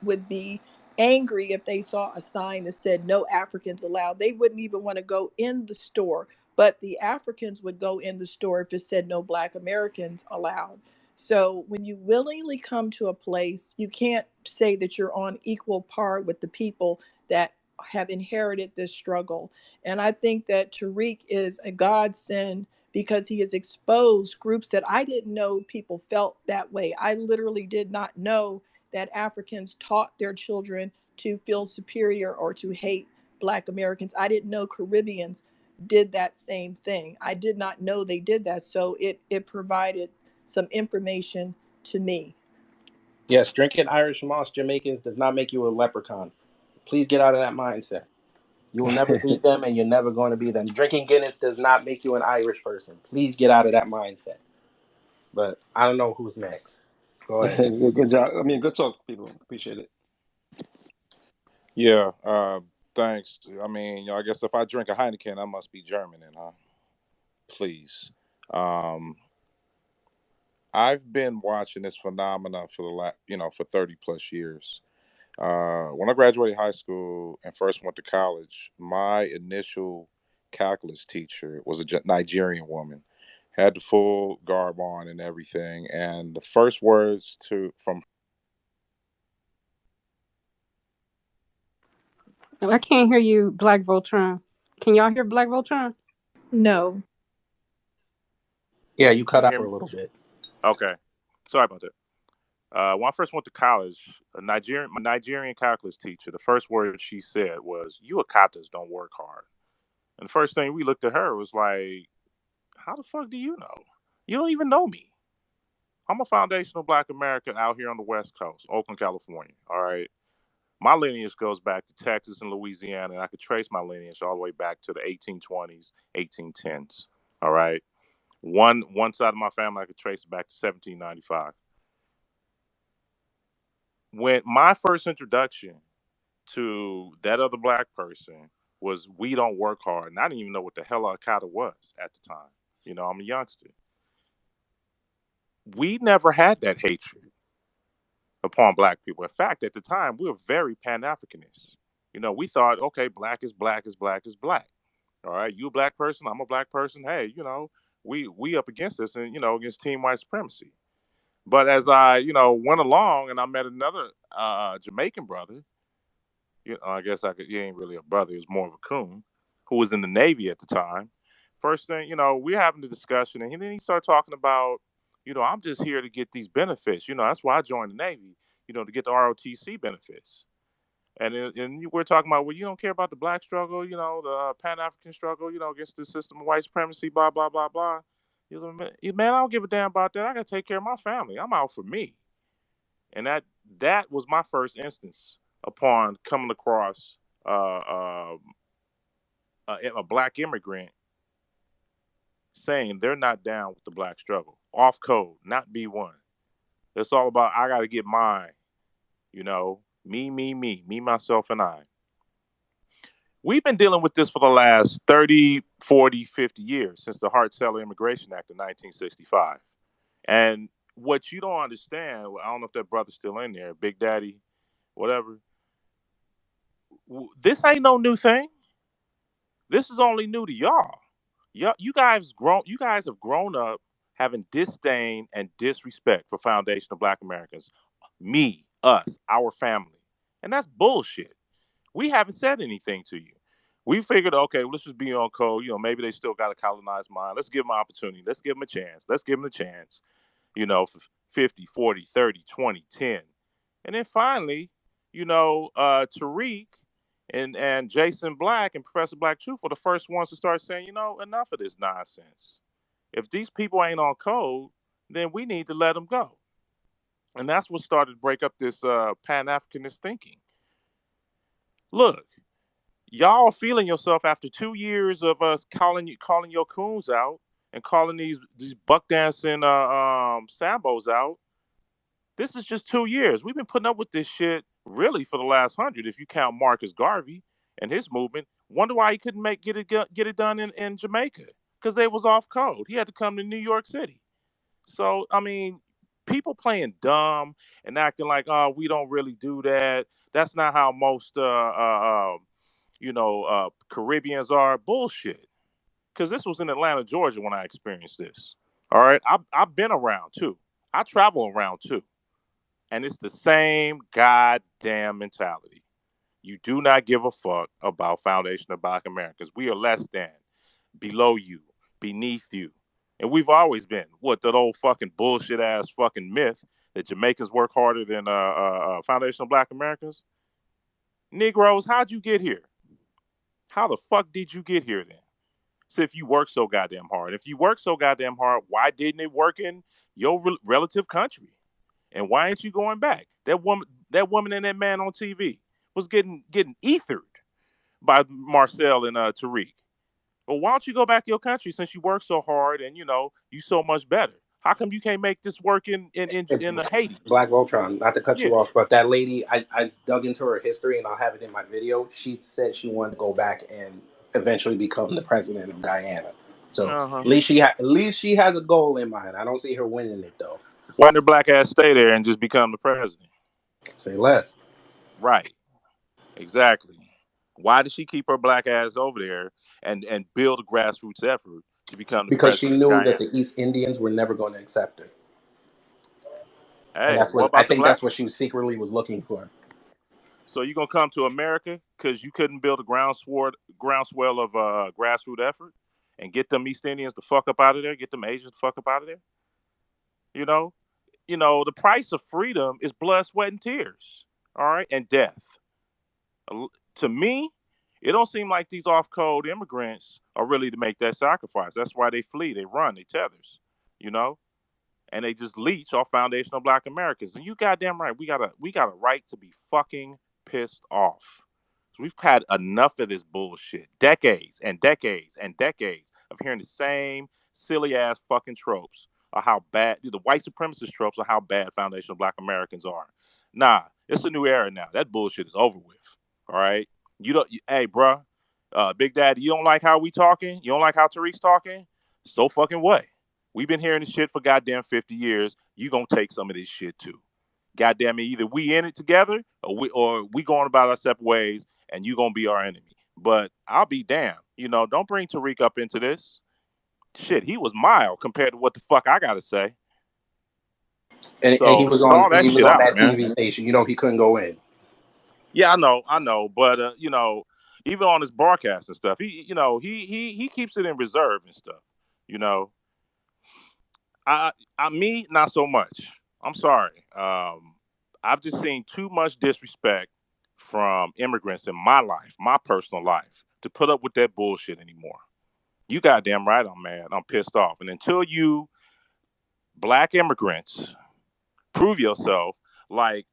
would be angry if they saw a sign that said no Africans allowed. They wouldn't even want to go in the store, but the Africans would go in the store if it said no Black Americans allowed. So when you willingly come to a place, you can't say that you're on equal par with the people that have inherited this struggle. And I think that Tariq is a godsend because he has exposed groups that I didn't know people felt that way. I literally did not know that Africans taught their children to feel superior or to hate Black Americans. I didn't know Caribbeans did that same thing. I did not know they did that. So it provided some information to me. Yes, drinking Irish moss Jamaicans does not make you a leprechaun. Please get out of that mindset. You will never be them and you're never going to be them. Drinking Guinness does not make you an Irish person. Please get out of that mindset. But I don't know who's next. Go ahead. Good job. I mean, good talk, people. Appreciate it. Yeah. Thanks. I mean, I guess if I drink a Heineken, I must be German, then, huh? Please. Um, I've been watching this phenomenon for for 30 plus years. When I graduated high school and first went to college, my initial calculus teacher was a Nigerian woman, had the full garb on and everything. And the first words to from I can't hear you, Black Voltron. Can y'all hear Black Voltron? No. Yeah, you cut Can you out hear for a me? little bit. Okay, sorry about that. When I first went to college, my Nigerian calculus teacher, the first word she said was, "You Akatas don't work hard." And the first thing we looked at her was like, "How the fuck do you know? You don't even know me. I'm a foundational Black American out here on the West Coast, Oakland, California. All right. My lineage goes back to Texas and Louisiana, and I could trace my lineage all the way back to the 1820s, 1810s. All right. One side of my family I could trace it back to 1795. When my first introduction to that other black person was we don't work hard. And I didn't even know what the hell Al-Qaeda was at the time. I'm a youngster. We never had that hatred upon black people. In fact, at the time, we were very Pan-Africanist. We thought, okay, black is black is black is black. All right, you a black person, I'm a black person. Hey, we up against this and against team white supremacy. But as I went along and I met another Jamaican brother, I guess he ain't really a brother, he was more of a coon, who was in the Navy at the time. First thing, we're having the discussion, and then he started talking about, I'm just here to get these benefits. That's why I joined the Navy, to get the ROTC benefits. And we're talking about, well, you don't care about the black struggle, the Pan African struggle, against the system of white supremacy, blah, blah, blah, blah. He's like, man, I don't give a damn about that. I got to take care of my family. I'm out for me. And that was my first instance upon coming across a black immigrant saying they're not down with the black struggle. Off code, not B1. It's all about, I got to get mine. Me, myself, and I. We've been dealing with this for the last 30, 40, 50 years since the Hart-Celler Immigration Act of 1965. And what you don't understand, I don't know if that brother's still in there, Big Daddy, whatever. This ain't no new thing. This is only new to y'all. You guys have grown up having disdain and disrespect for foundational black Americans. Me, us, our family. And that's bullshit. We haven't said anything to you. We figured, okay, well, let's just be on code. Maybe they still got a colonized mind. Let's give them an opportunity. Let's give them a chance. Let's give them a chance, for 50, 40, 30, 20, 10. And then finally, Tariq and Jason Black and Professor Black Truth were the first ones to start saying, enough of this nonsense. If these people ain't on code, then we need to let them go. And that's what started to break up this Pan-Africanist thinking. Look, y'all feeling yourself after 2 years of us calling your coons out and calling these buck dancing sambos out. This is just 2 years. We've been putting up with this shit really for the last 100. If you count Marcus Garvey and his movement, wonder why he couldn't get it done in Jamaica, because they was off code. He had to come to New York City. So I mean, people playing dumb and acting like, oh, we don't really do that. That's not how most Caribbeans are. Bullshit. Because this was in Atlanta, Georgia when I experienced this. All right, I've been around too. I travel around too. And it's the same goddamn mentality. You do not give a fuck about foundation of black Americans. We are less than, below you, beneath you. And we've always been. What, that old fucking bullshit ass fucking myth that Jamaicans work harder than foundational black Americans? Negroes, how'd you get here? How the fuck did you get here then? So if you work so goddamn hard, why didn't it work in your relative country? And why ain't you going back? That woman and that man on TV was getting ethered by Marcel and Tariq. Well, why don't you go back to your country since you work so hard and you so much better? How come you can't make this work in Haiti? Black Voltron, not to cut Yeah. you off, but that lady, I dug into her history and I'll have it in my video. She said she wanted to go back and eventually become the president of Guyana. So Uh-huh. at least she has a goal in mind. I don't see her winning it though. Why didn't her black ass stay there and just become the president? Say less. Right. Exactly. Why did she keep her black ass over there and build a grassroots effort to become the Because she president of knew that Guyana? the East Indians were never going to accept her. And Hey, that's what what I about the think that's blacks? what she secretly was looking for. So you gonna come to America because you couldn't build a groundswell of grassroots effort and get them East Indians the fuck up out of there, get them Asians the fuck up out of there? You know, the price of freedom is blood, sweat, and tears. All right, and death. To me, it don't seem like these off-code immigrants are really to make that sacrifice. That's why they flee, they run, they tethers. You know, and they just leech off foundational black Americans. And you goddamn right, we got a right to be fucking pissed off. We've had enough of this bullshit. Decades and decades and decades of hearing the same silly ass fucking tropes of how bad the white supremacist tropes of how bad foundational black Americans are. Nah, it's a new era now. That bullshit is over with. All right. You don't. Hey, bruh, Big Daddy, you don't like how we talking? You don't like how Tariq's talking? So fucking what? We've been hearing this shit for goddamn 50 years. You gonna take some of this shit too. Goddamn it, either we in it together or we going about our separate ways, and you gonna be our enemy. But I'll be damned. Don't bring Tariq up into this. Shit, he was mild compared to what the fuck I gotta say. And he So was cut on all that he was shit on out, that man. TV station. He couldn't go in. Yeah, I know, but even on his broadcast and stuff, he keeps it in reserve and stuff. You know, me not so much. I'm sorry. I've just seen too much disrespect from immigrants in my life, my personal life, to put up with that bullshit anymore. You goddamn right, I'm mad. I'm pissed off, and until you black immigrants prove yourself, like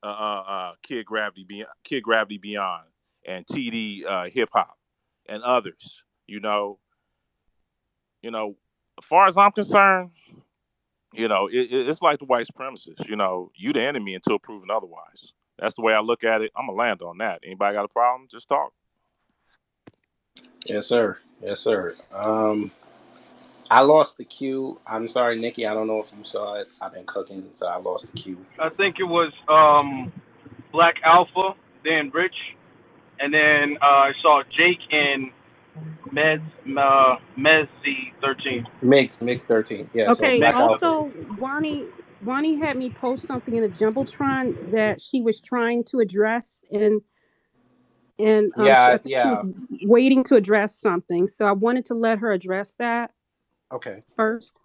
Kid Gravity Beyond, and TD Hip Hop, and others. As far as I'm concerned, it's like the white supremacists. You the enemy until proven otherwise. That's the way I look at it. I'm gonna land on that. Anybody got a problem? Just talk. Yes, sir. Yes, sir. I lost the queue. I'm sorry, Nikki. I don't know if you saw it. I've been cooking, so I lost the queue. I think it was Black Alpha, then Rich, and then I saw Jake and Mezzy 13. Mix 13. Yeah. So Okay. Black Mixed. Alpha. Also, Wani had me post something in a jumbotron that she was trying to address, and I Yeah. think she was Yeah. waiting to address something. So I wanted to let her address that Okay. first.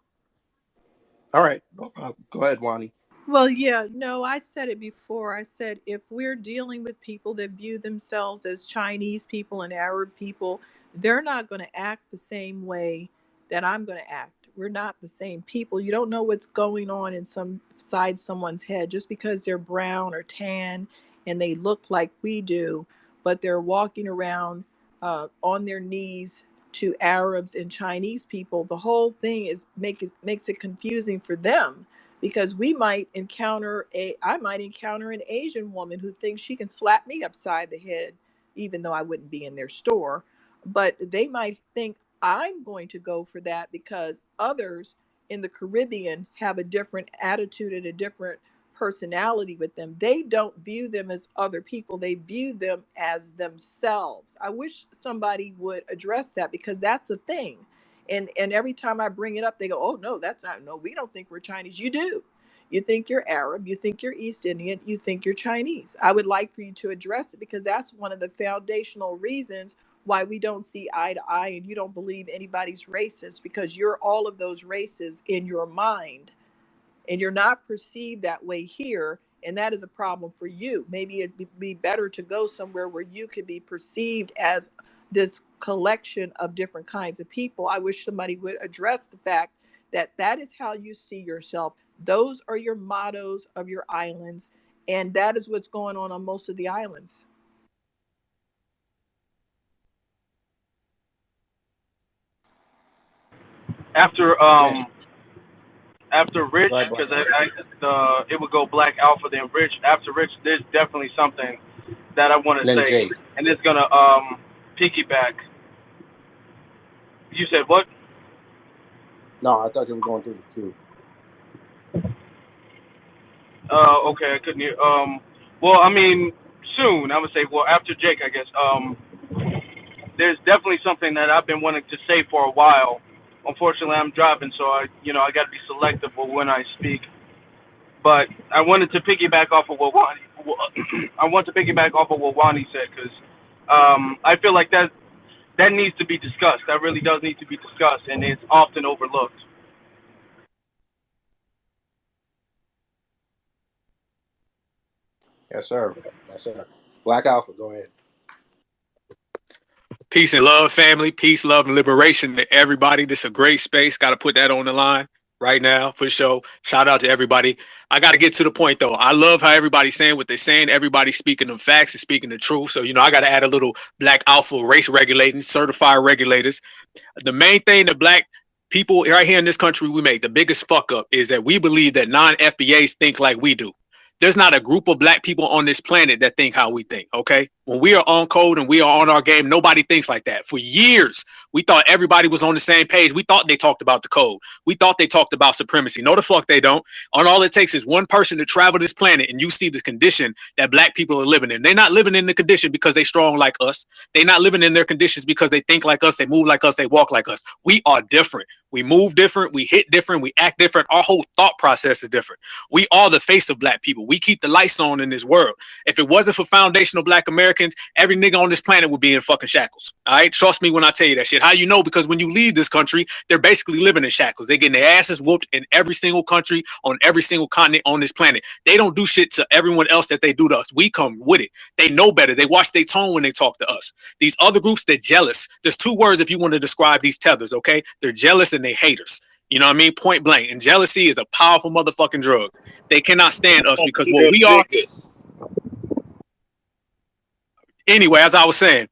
All right. No problem. Go ahead, Wani. Well, yeah, no, I said it before. I said if we're dealing with people that view themselves as Chinese people and Arab people, they're not going to act the same way that I'm going to act. We're not the same people. You don't know what's going on inside someone's head just because they're brown or tan and they look like we do, but they're walking around on their knees to Arabs and Chinese people. The whole thing makes it confusing for them because I might encounter an Asian woman who thinks she can slap me upside the head, even though I wouldn't be in their store. But they might think I'm going to go for that because others in the Caribbean have a different attitude and a different personality with them. They don't view them as other people, they view them as themselves. I wish somebody would address that because that's a thing. And every time I bring it up, they go, "Oh no, that's not. No, we don't think we're Chinese." You do. You think you're Arab. You think you're East Indian. You think you're Chinese. I would like for you to address it because that's one of the foundational reasons why we don't see eye to eye, and you don't believe anybody's racist because you're all of those races in your mind, and you're not perceived that way here, and that is a problem for you. Maybe it'd be better to go somewhere where you could be perceived as this collection of different kinds of people. I wish somebody would address the fact that that is how you see yourself. Those are your mottos of your islands, and that is what's going on most of the islands. After Yeah. after Rich, Go ahead, Black because Alpha. it would go Black Alpha then Rich. After Rich, there's definitely something that I want to Then say, Jake. and it's gonna piggyback. You said what? No, I thought you were going through the queue. Okay, I couldn't hear. Well, I mean, soon. I would say, well, after Jake, I guess. There's definitely something that I've been wanting to say for a while. Unfortunately, I'm driving, so I got to be selective with when I speak. But I wanted to piggyback off of what Wani, I want to piggyback off of what Wani said because I feel like that needs to be discussed. That really does need to be discussed, and it's often overlooked. Yes, sir. Yes, sir. Black Alpha. Go ahead. Peace and love, family. Peace, love, and liberation to everybody. This is a great space. Got to put that on the line right now for sure. Shout out to everybody. I got to get to the point though. I love how everybody's saying what they're saying. Everybody's speaking the facts and speaking the truth. So, I got to add a little Black Alpha race regulating, certified regulators. The main thing that Black people right here in this country we make, the biggest fuck up is that we believe that non-FBAs think like we do. There's not a group of Black people on this planet that think how we think, okay? When we are on code and we are on our game, nobody thinks like that. For years, we thought everybody was on the same page. We thought they talked about the code. We thought they talked about supremacy. No, the fuck they don't. And all it takes is one person to travel this planet and you see the condition that black people are living in. They're not living in the condition because they strong like us. They're not living in their conditions because they think like us, they move like us, they walk like us. We are different. We move different, we hit different, we act different. Our whole thought process is different. We are the face of black people. We keep the lights on in this world. If it wasn't for foundational black Americans, every nigga on this planet would be in fucking shackles. All right? Trust me when I tell you that shit. How you know? Because when you leave this country, they're basically living in shackles. They're getting their asses whooped in every single country, on every single continent on this planet. They don't do shit to everyone else that they do to us. We come with it. They know better. They watch their tone when they talk to us. These other groups, they're jealous. There's two words if you want to describe these tethers, okay? They're jealous and they haters. You know what I mean? Point blank. And jealousy is a powerful motherfucking drug. They cannot stand us because what we are. Anyway, as I was saying,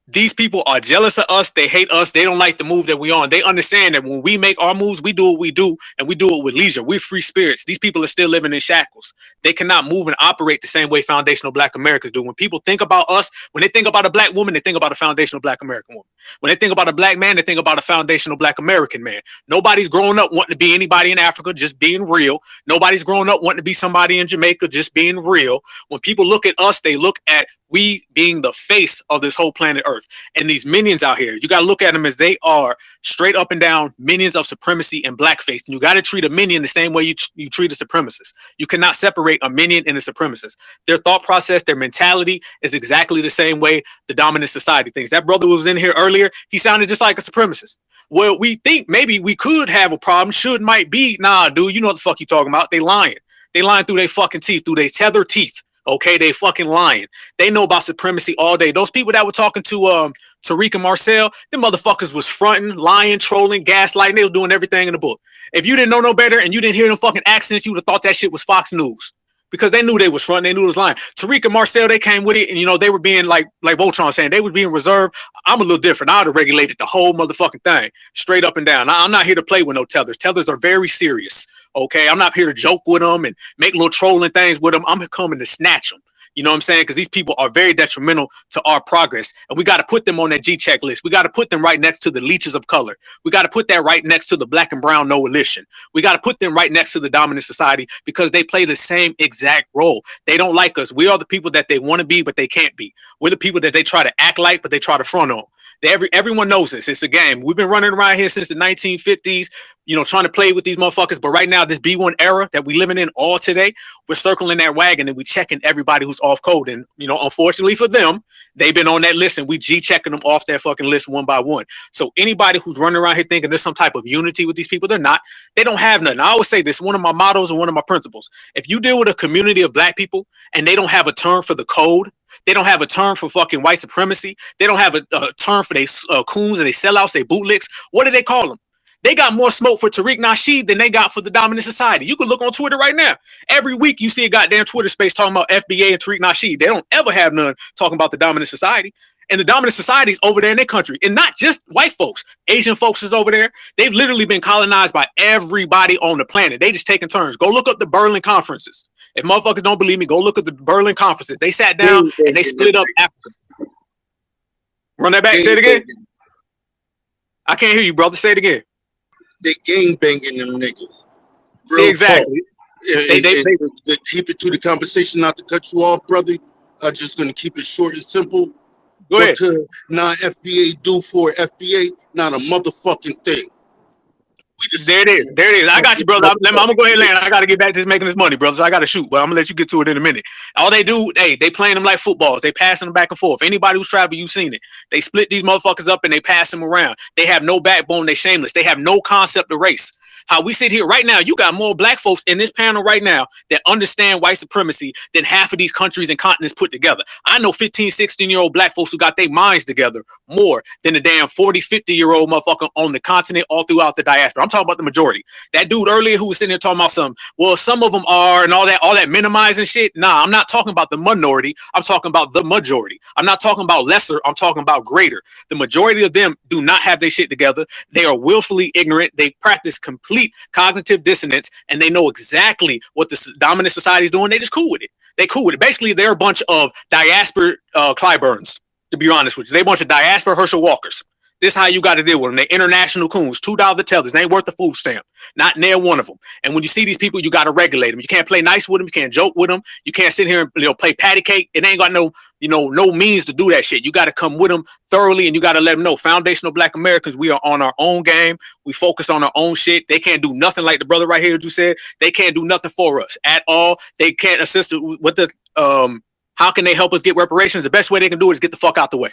these people are jealous of us. They hate us. They don't like the move that we on. They understand that when we make our moves, we do what we do, and we do it with leisure. We're free spirits. These people are still living in shackles. They cannot move and operate the same way foundational black Americans do. When people think about us, when they think about a black woman, they think about a foundational black American woman. When they think about a black man, they think about a foundational black American man. Nobody's growing up wanting to be anybody in Africa, just being real. Nobody's growing up wanting to be somebody in Jamaica, just being real. When people look at us, they look at we being the face of this whole planet Earth. And these minions out here, you got to look at them as they are straight up and down minions of supremacy and blackface. And you got to treat a minion the same way you treat a supremacist. You cannot separate a minion and a supremacist. Their thought process, their mentality is exactly the same way the dominant society thinks. That brother was in here earlier. He sounded just like a supremacist. Well, we think maybe we could have a problem. Should, might be. Nah, dude, you know what the fuck you talking about. They lying. They lying through their fucking teeth, through their tether teeth. Okay, they fucking lying. They know about supremacy all day. Those people that were talking to Tariq and Marcel, them motherfuckers was fronting, lying, trolling, gaslighting. They were doing everything in the book. If you didn't know no better and you didn't hear them fucking accents, you would have thought that shit was Fox News. Because they knew they was fronting, they knew it was lying. Tariq and Marcel, they came with it, and you know, they were being like Voltron saying, they were being reserved. I'm a little different. I would have regulated the whole motherfucking thing, straight up and down. I'm not here to play with no tethers. Tethers are very serious. Okay, I'm not here to joke with them and make little trolling things with them. I'm coming to snatch them. You know what I'm saying? Because these people are very detrimental to our progress. And we got to put them on that G-check list. We got to put them right next to the leeches of color. We got to put that right next to the black and brown coalition. We got to put them right next to the dominant society because they play the same exact role. They don't like us. We are the people that they want to be, but they can't be. We're the people that they try to act like, but they try to front on. Everyone knows this. It's a game. We've been running around here since the 1950s, you know, trying to play with these motherfuckers. But right now, this B1 era that we living in all today, we're circling that wagon and we checking everybody who's off code. And, you know, unfortunately for them, they've been on that list and we G-checking them off that fucking list one by one. So anybody who's running around here thinking there's some type of unity with these people, they're not. They don't have nothing. I always say this, one of my mottos and one of my principles. If you deal with a community of black people and they don't have a term for the code, they don't have a term for fucking white supremacy. They don't have a term for they coons and they sellouts, they bootlicks. What do they call them? They got more smoke for Tariq Nasheed than they got for the dominant society. You can look on Twitter right now. Every week you see a goddamn Twitter space talking about FBA and Tariq Nasheed. They don't ever have none talking about the dominant society. And the dominant society is over there in their country. And not just white folks. Asian folks is over there. They've literally been colonized by everybody on the planet. They just taking turns. Go look up the Berlin conferences. If motherfuckers don't believe me, go look at the Berlin conferences. They sat down and they split up Africa. Run that back. Say it again. I can't hear you, brother. Say it again. They gang banging them niggas. Real exactly. They keep it to the conversation, not to cut you off, brother. I'm just going to keep it short and simple. Go ahead. What could non-FBA do for FBA? Not a motherfucking thing. There it is. There it is. I got you, brother. I'm gonna go ahead and land. I gotta get back to making this money, brother. So I gotta shoot, but I'm gonna let you get to it in a minute. All they do, they playing them like footballs. They passing them back and forth. Anybody who's traveled, you've seen it. They split these motherfuckers up and they pass them around. They have no backbone. They shameless. They have no concept of race. How we sit here right now, you got more black folks in this panel right now that understand white supremacy than half of these countries and continents put together. I know 15, 16-year-old black folks who got their minds together more than the damn 40, 50-year-old motherfucker on the continent all throughout the diaspora. I'm talking about the majority. That dude earlier who was sitting there talking about some of them are and all that minimizing shit. Nah, I'm not talking about the minority. I'm talking about the majority. I'm not talking about lesser. I'm talking about greater. The majority of them do not have their shit together. They are willfully ignorant. They practice complete complete cognitive dissonance, and they know exactly what the dominant society is doing. They just cool with it. They cool with it. Basically, they're a bunch of diaspora Clyburns, to be honest with you. They a bunch of diaspora Herschel Walkers. This is how you got to deal with them. They international coons, $2 tellers. They ain't worth the food stamp. Not near one of them. And when you see these people, you got to regulate them. You can't play nice with them. You can't joke with them. You can't sit here and play patty cake. It ain't got no means to do that shit. You got to come with them thoroughly, and you got to let them know. Foundational Black Americans, we are on our own game. We focus on our own shit. They can't do nothing, like the brother right here you said. They can't do nothing for us at all. They can't assist with the how can they help us get reparations? The best way they can do it is get the fuck out the way.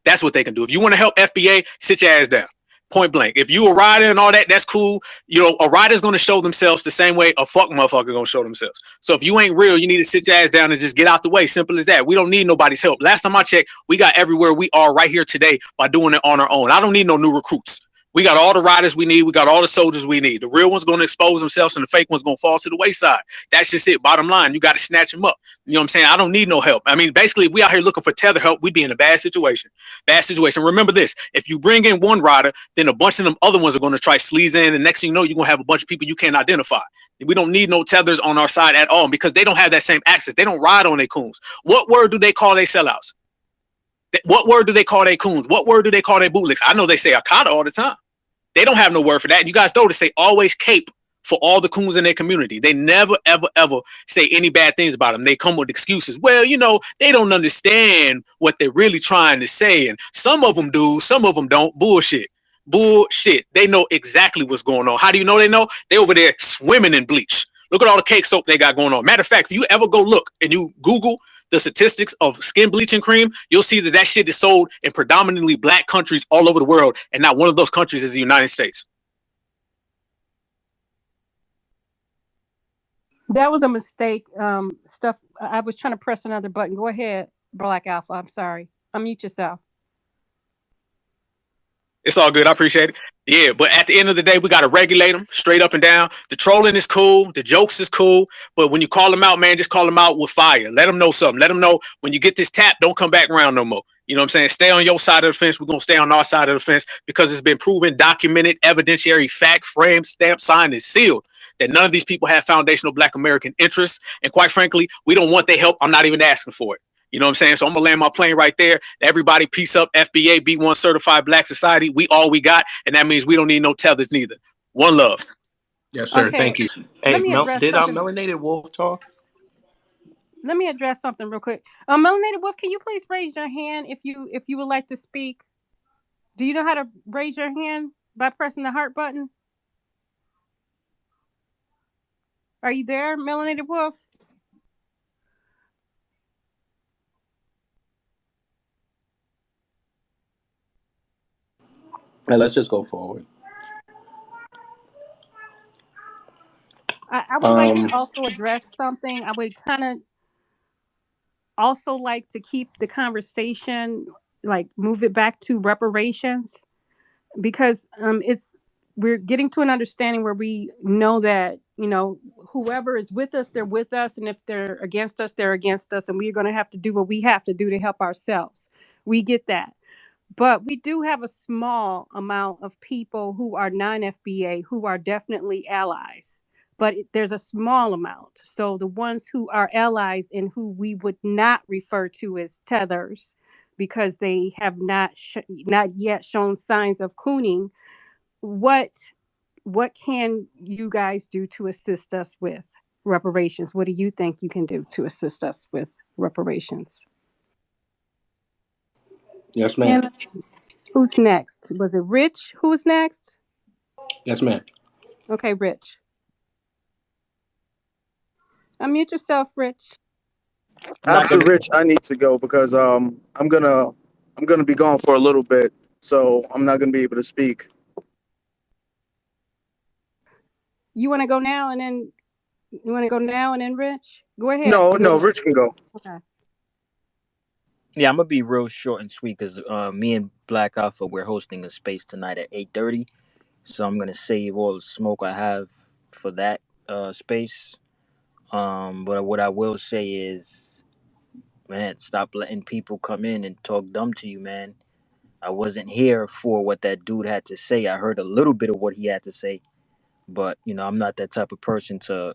That's what they can do. If you want to help FBA, sit your ass down. Point blank. If you a rider and all that, that's cool. A rider's going to show themselves the same way a fuck motherfucker going to show themselves. So if you ain't real, you need to sit your ass down and just get out the way. Simple as that. We don't need nobody's help. Last time I checked, we got everywhere we are right here today by doing it on our own. I don't need no new recruits. We got all the riders we need. We got all the soldiers we need. The real ones going to expose themselves and the fake ones going to fall to the wayside. That's just it. Bottom line, you got to snatch them up. You know what I'm saying? I don't need no help. I mean, basically, if we out here looking for tether help, we'd be in a bad situation. Bad situation. Remember this. If you bring in one rider, then a bunch of them other ones are going to try sleaze in. And next thing you know, you're going to have a bunch of people you can't identify. We don't need no tethers on our side at all because they don't have that same access. They don't ride on their coons. What word do they call their sellouts? What word do they call their coons? What word do they call their bootlicks? I know they say Akata all the time. They don't have no word for that. And you guys know to say always cape for all the coons in their community. They never, ever, ever say any bad things about them. They come with excuses. Well, they don't understand what they're really trying to say. And some of them do, some of them don't. Bullshit. Bullshit. They know exactly what's going on. How do you know they know? They over there swimming in bleach. Look at all the cake soap they got going on. Matter of fact, if you ever go look and you Google the statistics of skin bleaching cream, you'll see that shit is sold in predominantly Black countries all over the world, and not one of those countries is the United States. That was a mistake. Stuff. I was trying to press another button. Go ahead, Black Alpha. I'm sorry. Unmute yourself. It's all good. I appreciate it. Yeah, but at the end of the day, we got to regulate them straight up and down. The trolling is cool. The jokes is cool. But when you call them out, man, just call them out with fire. Let them know something. Let them know when you get this tap, don't come back around no more. You know what I'm saying? Stay on your side of the fence. We're going to stay on our side of the fence because it's been proven, documented, evidentiary, fact, framed, stamped, signed, and sealed that none of these people have foundational Black American interests. And quite frankly, we don't want their help. I'm not even asking for it. You know what I'm saying? So I'm going to land my plane right there. Everybody, peace up. FBA, B1 certified Black society. We all we got. And that means we don't need no tethers neither. One love. Yes, sir. Okay. Thank you. Let Hey, me address did something. Melanated Wolf talk? Let me address something real quick. Melanated Wolf, can you please raise your hand if you would like to speak? Do you know how to raise your hand by pressing the heart button? Are you there, Melanated Wolf? And let's just go forward. I would like to also address something. I would kind of also like to keep the conversation, like move it back to reparations, because we're getting to an understanding where we know that whoever is with us, they're with us, and if they're against us, they're against us, and we're going to have to do what we have to do to help ourselves. We get that. But we do have a small amount of people who are non-FBA who are definitely allies. But there's a small amount. So the ones who are allies and who we would not refer to as tethers because they have not yet shown signs of cooning, what can you guys do to assist us with reparations? What do you think you can do to assist us with reparations? Yes, ma'am. And who's next? Was it Rich? Who's next? Yes, ma'am. Okay, Rich. Unmute yourself, Rich. After Rich, I need to go because I'm gonna be gone for a little bit, so I'm not gonna be able to speak. You want to go now and then Rich? Go ahead. No, And then Rich can go. okay. Yeah, I'm gonna be real short and sweet because me and Black Alpha we're hosting a space tonight at 8:30, so I'm gonna save all the smoke I have for that space. But what I will say is, man, stop letting people come in and talk dumb to you, man. I wasn't here for what that dude had to say. I heard a little bit of what he had to say, But I'm not that type of person to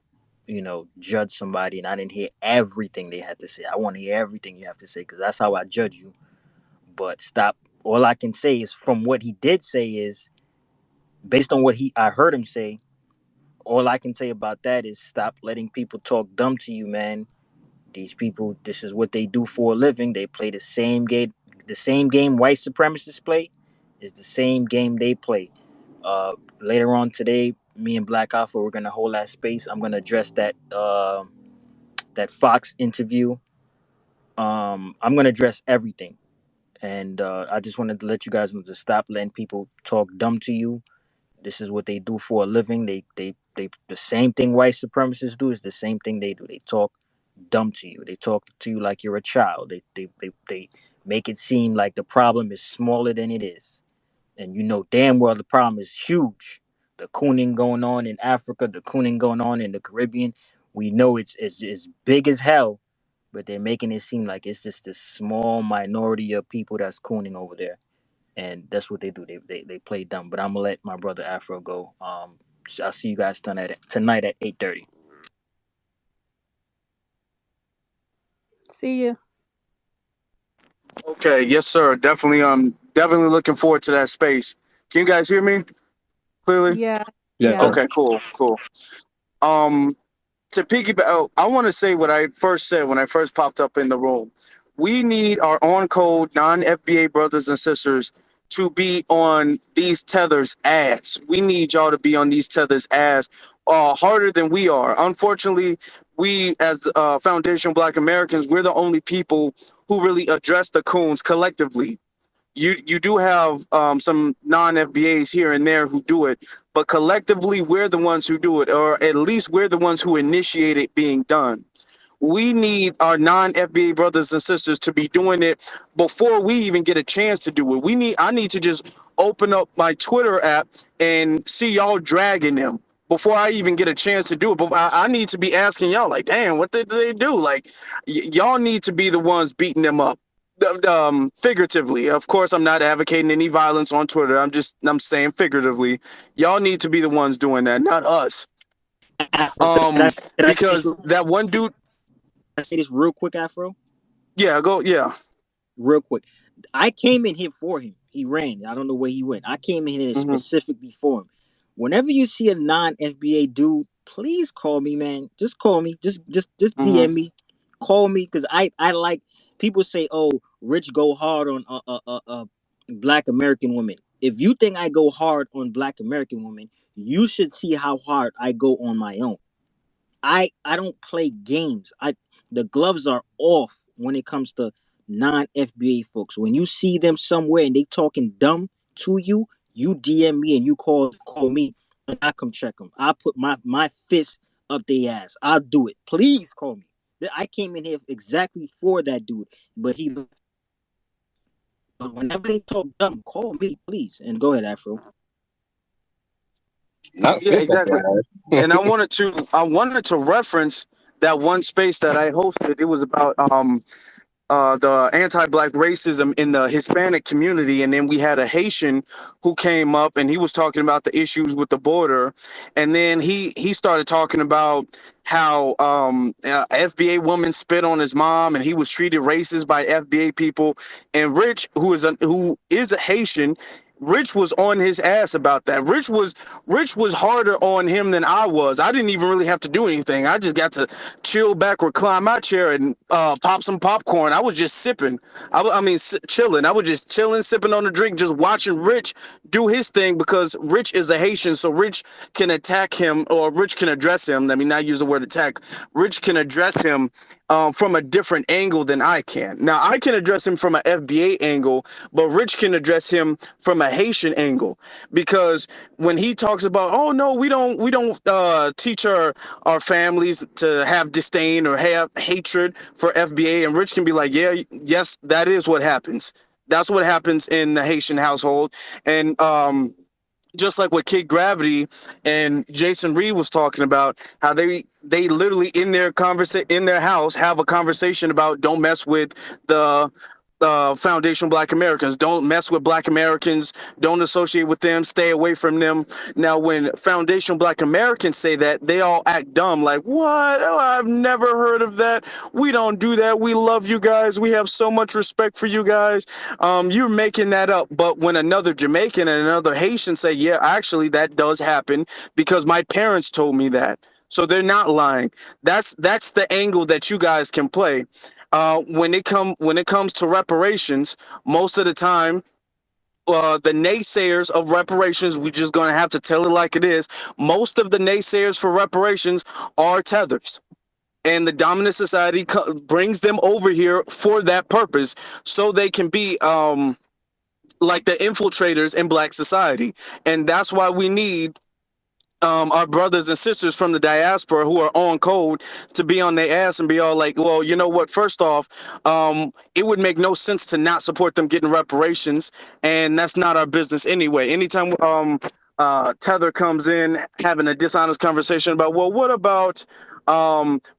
judge somebody, and I didn't hear everything they had to say. I want to hear everything you have to say because that's how I judge you. But stop. All I can say is from what he did say is based on what I heard him say. All I can say about that is stop letting people talk dumb to you, man. These people, this is what they do for a living. They play the same game. The same game white supremacists play is the same game they play. Later on today, me and Black Alpha, we're gonna hold that space. I'm gonna address that Fox interview. I'm gonna address everything, and I just wanted to let you guys know to stop letting people talk dumb to you. This is what they do for a living. They the same thing white supremacists do is the same thing they do. They talk dumb to you. They talk to you like you're a child. They make it seem like the problem is smaller than it is. And you know damn well the problem is huge. The cooning going on in Africa, the cooning going on in the Caribbean, we know it's big as hell, but they're making it seem like it's just this small minority of people that's cooning over there. And that's what they do. They play dumb. But I'm gonna let my brother Afro go. I'll see you guys tonight at 8:30. See you. Okay, yes, sir. Definitely looking forward to that space. Can you guys hear me clearly? Yeah. Yes, Yeah. sir. Okay, cool. Um, to piggyback, I want to say what I first said when I first popped up in the room. We need our on code non-FBA brothers and sisters to be on these tethers ass. We need y'all to be on these tethers ass harder than we are. Unfortunately, we as Foundation Black Americans, we're the only people who really address the coons collectively. You do have some non-FBAs here and there who do it, but collectively we're the ones who do it, or at least we're the ones who initiate it being done. We need our non-FBA brothers and sisters to be doing it before we even get a chance to do it. I need to just open up my Twitter app and see y'all dragging them before I even get a chance to do it. But I need to be asking y'all, like, damn, what did they do? Like, y'all need to be the ones beating them up. Figuratively, of course, I'm not advocating any violence on Twitter. I'm saying figuratively. Y'all need to be the ones doing that, not us. Afro, could I say this Because that one dude, real quick, Afro? yeah, go, yeah. Real quick. I came in here for him. He ran. I don't know where he went. I came in here Hmm. specifically for him. Whenever you see a non-FBA dude, please call me, man. Just call me. Just Hmm. DM me. Call me because I like people say, "Oh, Rich go hard on Black American women." If you think I go hard on Black American women, you should see how hard I go on my own. I don't play games. The gloves are off when it comes to non-FBA folks. When you see them somewhere and they talking dumb to you, you DM me and you call me and I come check them. I put my fist up their ass. I'll do it. Please call me. I came in here exactly for that dude, but but whenever they talk dumb, call me, please. And go ahead, Afro. Not Yeah, fist up exactly. their ass. And I wanted to reference that one space that I hosted. It was about the anti-black racism in the Hispanic community, and then we had a Haitian who came up and he was talking about the issues with the border, and then he started talking about how FBA woman spit on his mom and he was treated racist by FBA people, and Rich, who is a Haitian. Rich was on his ass about that. Rich was harder on him than I was. I didn't even really have to do anything. I just got to chill back, recline my chair, and pop some popcorn. I was just sipping. Chilling. I was just chilling, sipping on the drink, just watching Rich do his thing because Rich is a Haitian, so Rich can attack him, or Rich can address him. Let me not use the word attack. Rich can address him from a different angle than I can. Now, I can address him from an FBA angle, but Rich can address him from a Haitian angle, because when he talks about, oh no, we don't teach our families to have disdain or have hatred for FBA, and Rich can be like, yeah, yes, that is what happens. That's what happens in the Haitian household. And just like what Kid Gravity and Jason Reed was talking about, how they literally in their house have a conversation about don't mess with the foundational Black Americans. Don't mess with Black Americans. Don't associate with them. Stay away from them. Now, when foundational Black Americans say that, they all act dumb. Like, what? Oh, I've never heard of that. We don't do that. We love you guys. We have so much respect for you guys. You're making that up. But when another Jamaican and another Haitian say, yeah, actually, that does happen because my parents told me that. So they're not lying. That's the angle that you guys can play. When it comes to reparations, most of the time, the naysayers of reparations, we're just gonna have to tell it like it is. Most of the naysayers for reparations are tethers, and the dominant society brings them over here for that purpose, so they can be like the infiltrators in Black society, and that's why we need our brothers and sisters from the diaspora who are on code to be on their ass and be all like, well, you know what? First off, it would make no sense to not support them getting reparations, and that's not our business anyway. Anytime Tether comes in having a dishonest conversation about, well, what about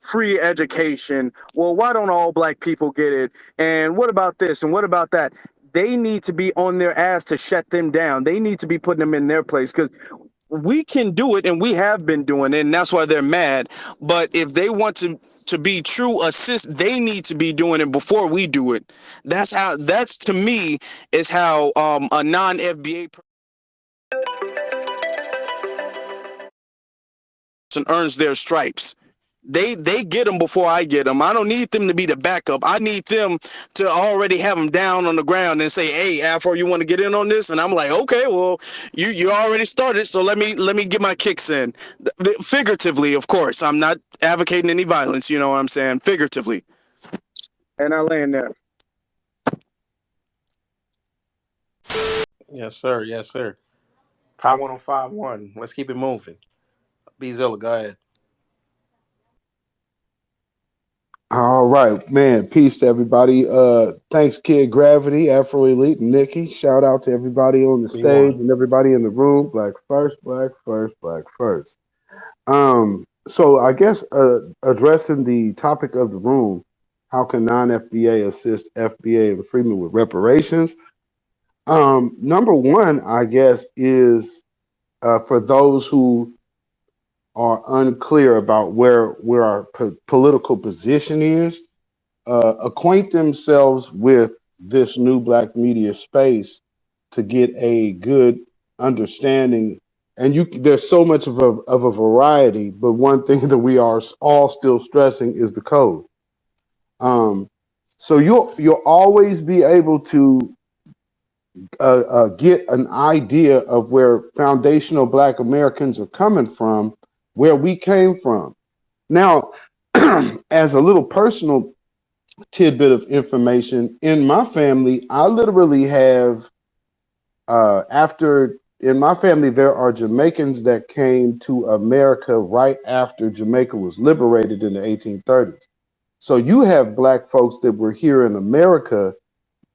free education? Well, why don't all Black people get it? And what about this? And what about that? They need to be on their ass to shut them down. They need to be putting them in their place, because we can do it and we have been doing it, and that's why they're mad. But if they want to be true assist, they need to be doing it before we do it. That's to me is how a non-FBA person earns their stripes. They get them before I get them. I don't need them to be the backup. I need them to already have them down on the ground and say, "Hey, Afro, you want to get in on this?" And I'm like, "Okay, well, you already started, so let me get my kicks in." Figuratively, of course. I'm not advocating any violence. You know what I'm saying? Figuratively. And I land there. Yes, sir. Yes, sir. Power 1051. Let's keep it moving. B Zilla, go ahead. All right, man. Peace to everybody. Thanks, Kid Gravity, Afro Elite, and Nikki. Shout out to everybody on the We stage won. and everybody in the room. Black first, black first, black first. So I guess addressing the topic of the room, how can non-FBA assist FBA and Freedmen with reparations? Number one, I guess, is for those who are unclear about where our political position is, acquaint themselves with this new Black media space to get a good understanding. And there's so much of a variety, but one thing that we are all still stressing is the code. So you'll always be able to get an idea of where foundational Black Americans are coming from, where we came from. Now, as a little personal tidbit of information, in my family, I literally have, in my family, there are Jamaicans that came to America right after Jamaica was liberated in the 1830s. So you have Black folks that were here in America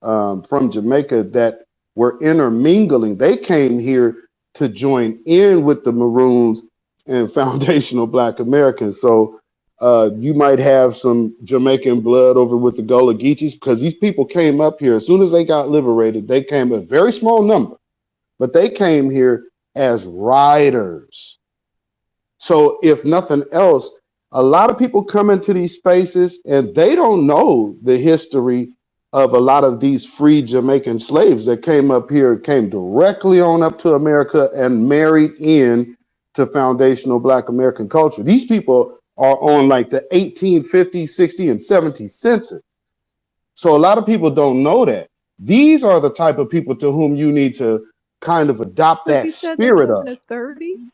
from Jamaica that were intermingling. They came here to join in with the Maroons and foundational Black Americans. So you might have some Jamaican blood over with the Gullah Geechees, because these people came up here as soon as they got liberated. They came a very small number, but they came here as riders. So if nothing else, a lot of people come into these spaces and they don't know the history of a lot of these free Jamaican slaves that came up here, came directly on up to America and married in to foundational Black American culture. These people are on like the 1850, 60, and 70 census. So a lot of people don't know that. These are the type of people to whom you need to kind of adopt But that you said they spirit came in of. the 30s?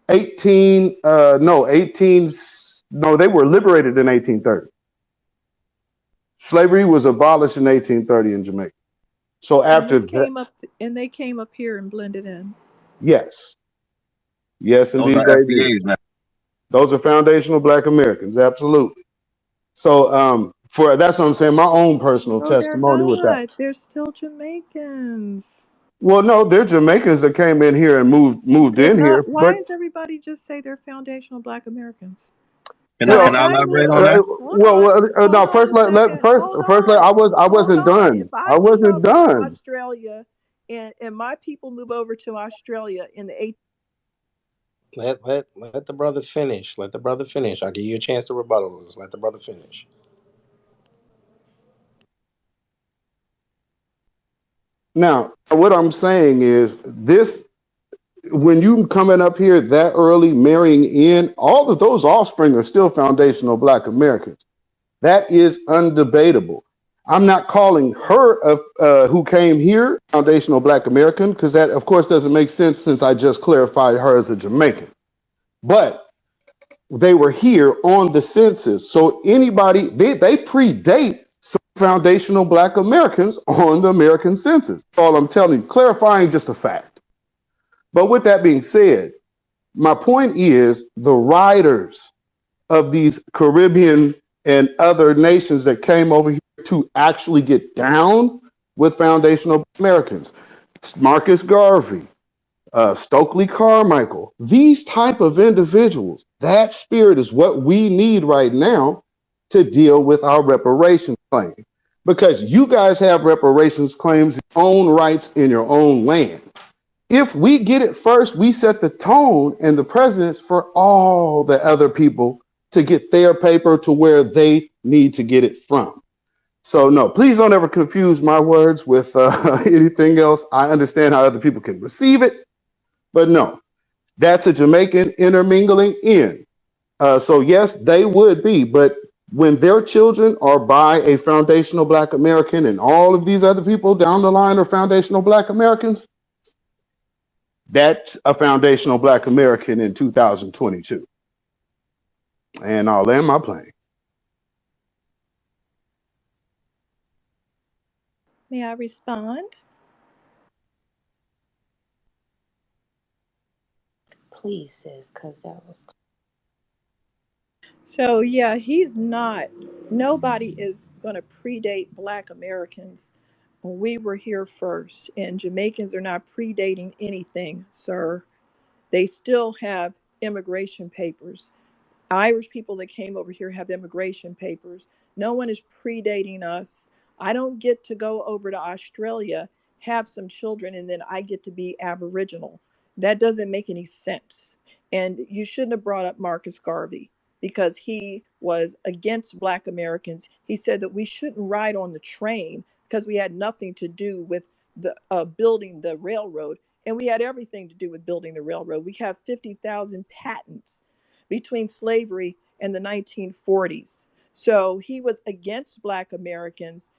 18 no 18 no they were liberated in 1830. Slavery was abolished in 1830 in Jamaica. So And after they that, came up and they came up here and blended in. yes, yes, Those indeed are they did. FBAs, man. Those are foundational Black Americans, absolutely. So for that's what I'm saying, my own personal No, they're testimony with that. not. They're still Jamaicans. Well, no, they're Jamaicans that came in here and moved They're in here, not. Why but does everybody just say they're foundational Black Americans? Can I So can if I I elaborate move on that? over, hold No. on First, a second, hold I on, hold wasn't on. done. If I I move wasn't over to done. Australia, and my people move over to Australia in the Let the brother finish. Let the brother finish. I'll give you a chance to rebuttal. Just let the brother finish. Now, what I'm saying is this: when you coming up here that early, marrying in, all of those offspring are still foundational Black Americans. That is undebatable. I'm not calling her who came here foundational Black American because that, of course, doesn't make sense since I just clarified her as a Jamaican. But they were here on the census, so anybody they predate some foundational Black Americans on the American census. That's all I'm telling you, clarifying just a fact. But with that being said, my point is the writers of these Caribbean and other nations that came over here to actually get down with foundational Americans. Marcus Garvey, Stokely Carmichael, these type of individuals, that spirit is what we need right now to deal with our reparations claim. Because you guys have reparations claims, your own rights in your own land. If we get it first, we set the tone and the precedence for all the other people to get their paper to where they need to get it from. So no, please don't ever confuse my words with anything else. I understand how other people can receive it, but no, that's a Jamaican intermingling in. So yes, they would be, but when their children are by a foundational Black American and all of these other people down the line are foundational Black Americans, that's a foundational Black American in 2022. And I'll land my plane. May I respond? Please, sis, because that was. So yeah, he's not. Nobody is going to predate Black Americans. We were here first, and Jamaicans are not predating anything, sir. They still have immigration papers. Irish people that came over here have immigration papers. No one is predating us. I don't get to go over to Australia, have some children, and then I get to be Aboriginal. That doesn't make any sense. And you shouldn't have brought up Marcus Garvey because he was against Black Americans. He said that we shouldn't ride on the train because we had nothing to do with the building the railroad, and we had everything to do with building the railroad. We have 50,000 patents between slavery and the 1940s. So he was against Black Americans.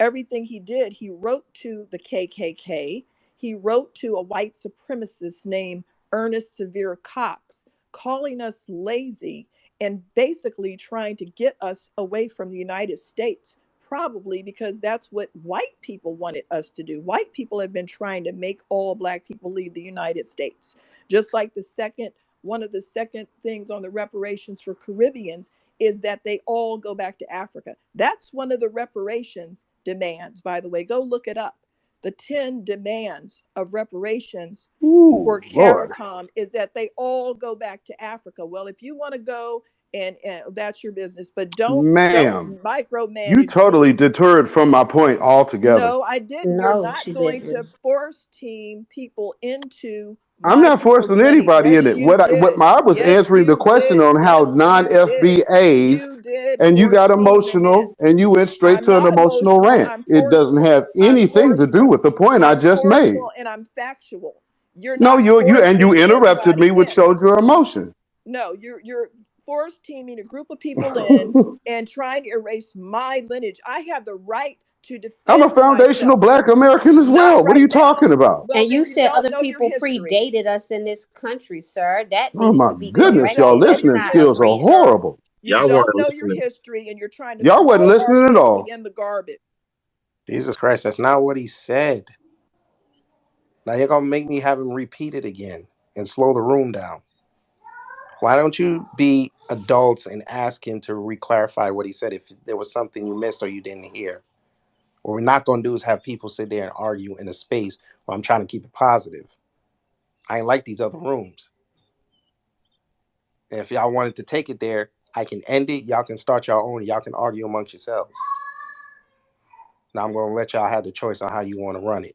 Everything he did, he wrote to the KKK. He wrote to a white supremacist named Ernest Severe Cox, calling us lazy and basically trying to get us away from the United States, probably because that's what white people wanted us to do. White people have been trying to make all Black people leave the United States. Just like one of the second things on the reparations for Caribbeans is that they all go back to Africa. That's one of the reparations demands, by the way. Go look it up. The 10 demands of reparations Ooh, for Lord. CARICOM is that they all go back to Africa. Well, if you want to go and that's your business, but don't Ma'am, you micromanage totally me. deterred from my point altogether. No, I didn't. You're No, not she going to didn't. force team people into I'm my not people's forcing land. anybody in Yes, it. you did. I was Yes, answering the you question did. on how Yes, you did. non-FBAs, You did and you force got team them in. emotional, and you went straight I'm to an not emotional emotional. rant. I'm It doesn't forceful. have I'm anything to do forceful. with the point I I'm just made. forceful and I'm factual. You're No, not you forcing interrupted me, anybody which in. showed your emotion. No, you're force teaming a group of people in and trying to erase my lineage. I have the right to I'm a defend foundational myself. Black American as Not well. What are right you talking now. about? Well, And you then you said don't other know your people history. predated us in this country, sir. That Oh needed my to be Then you goodness, corrected. y'all don't know That's your listening not a skills are history. reason. horrible. You Y'all weren't don't know your listening. history and you're trying to Y'all wasn't throw our listening at history all. in the garbage. Jesus Christ, that's not what he said. Now you're gonna make me have him repeat it again and slow the room down. Why don't you be adults and ask him to reclarify what he said if there was something you missed or you didn't hear? What we're not gonna do is have people sit there and argue in a space where I'm trying to keep it positive. I ain't like these other rooms. And if y'all wanted to take it there, I can end it. Y'all can start your own. Y'all can argue amongst yourselves. Now I'm going to let y'all have the choice on how you want to run it.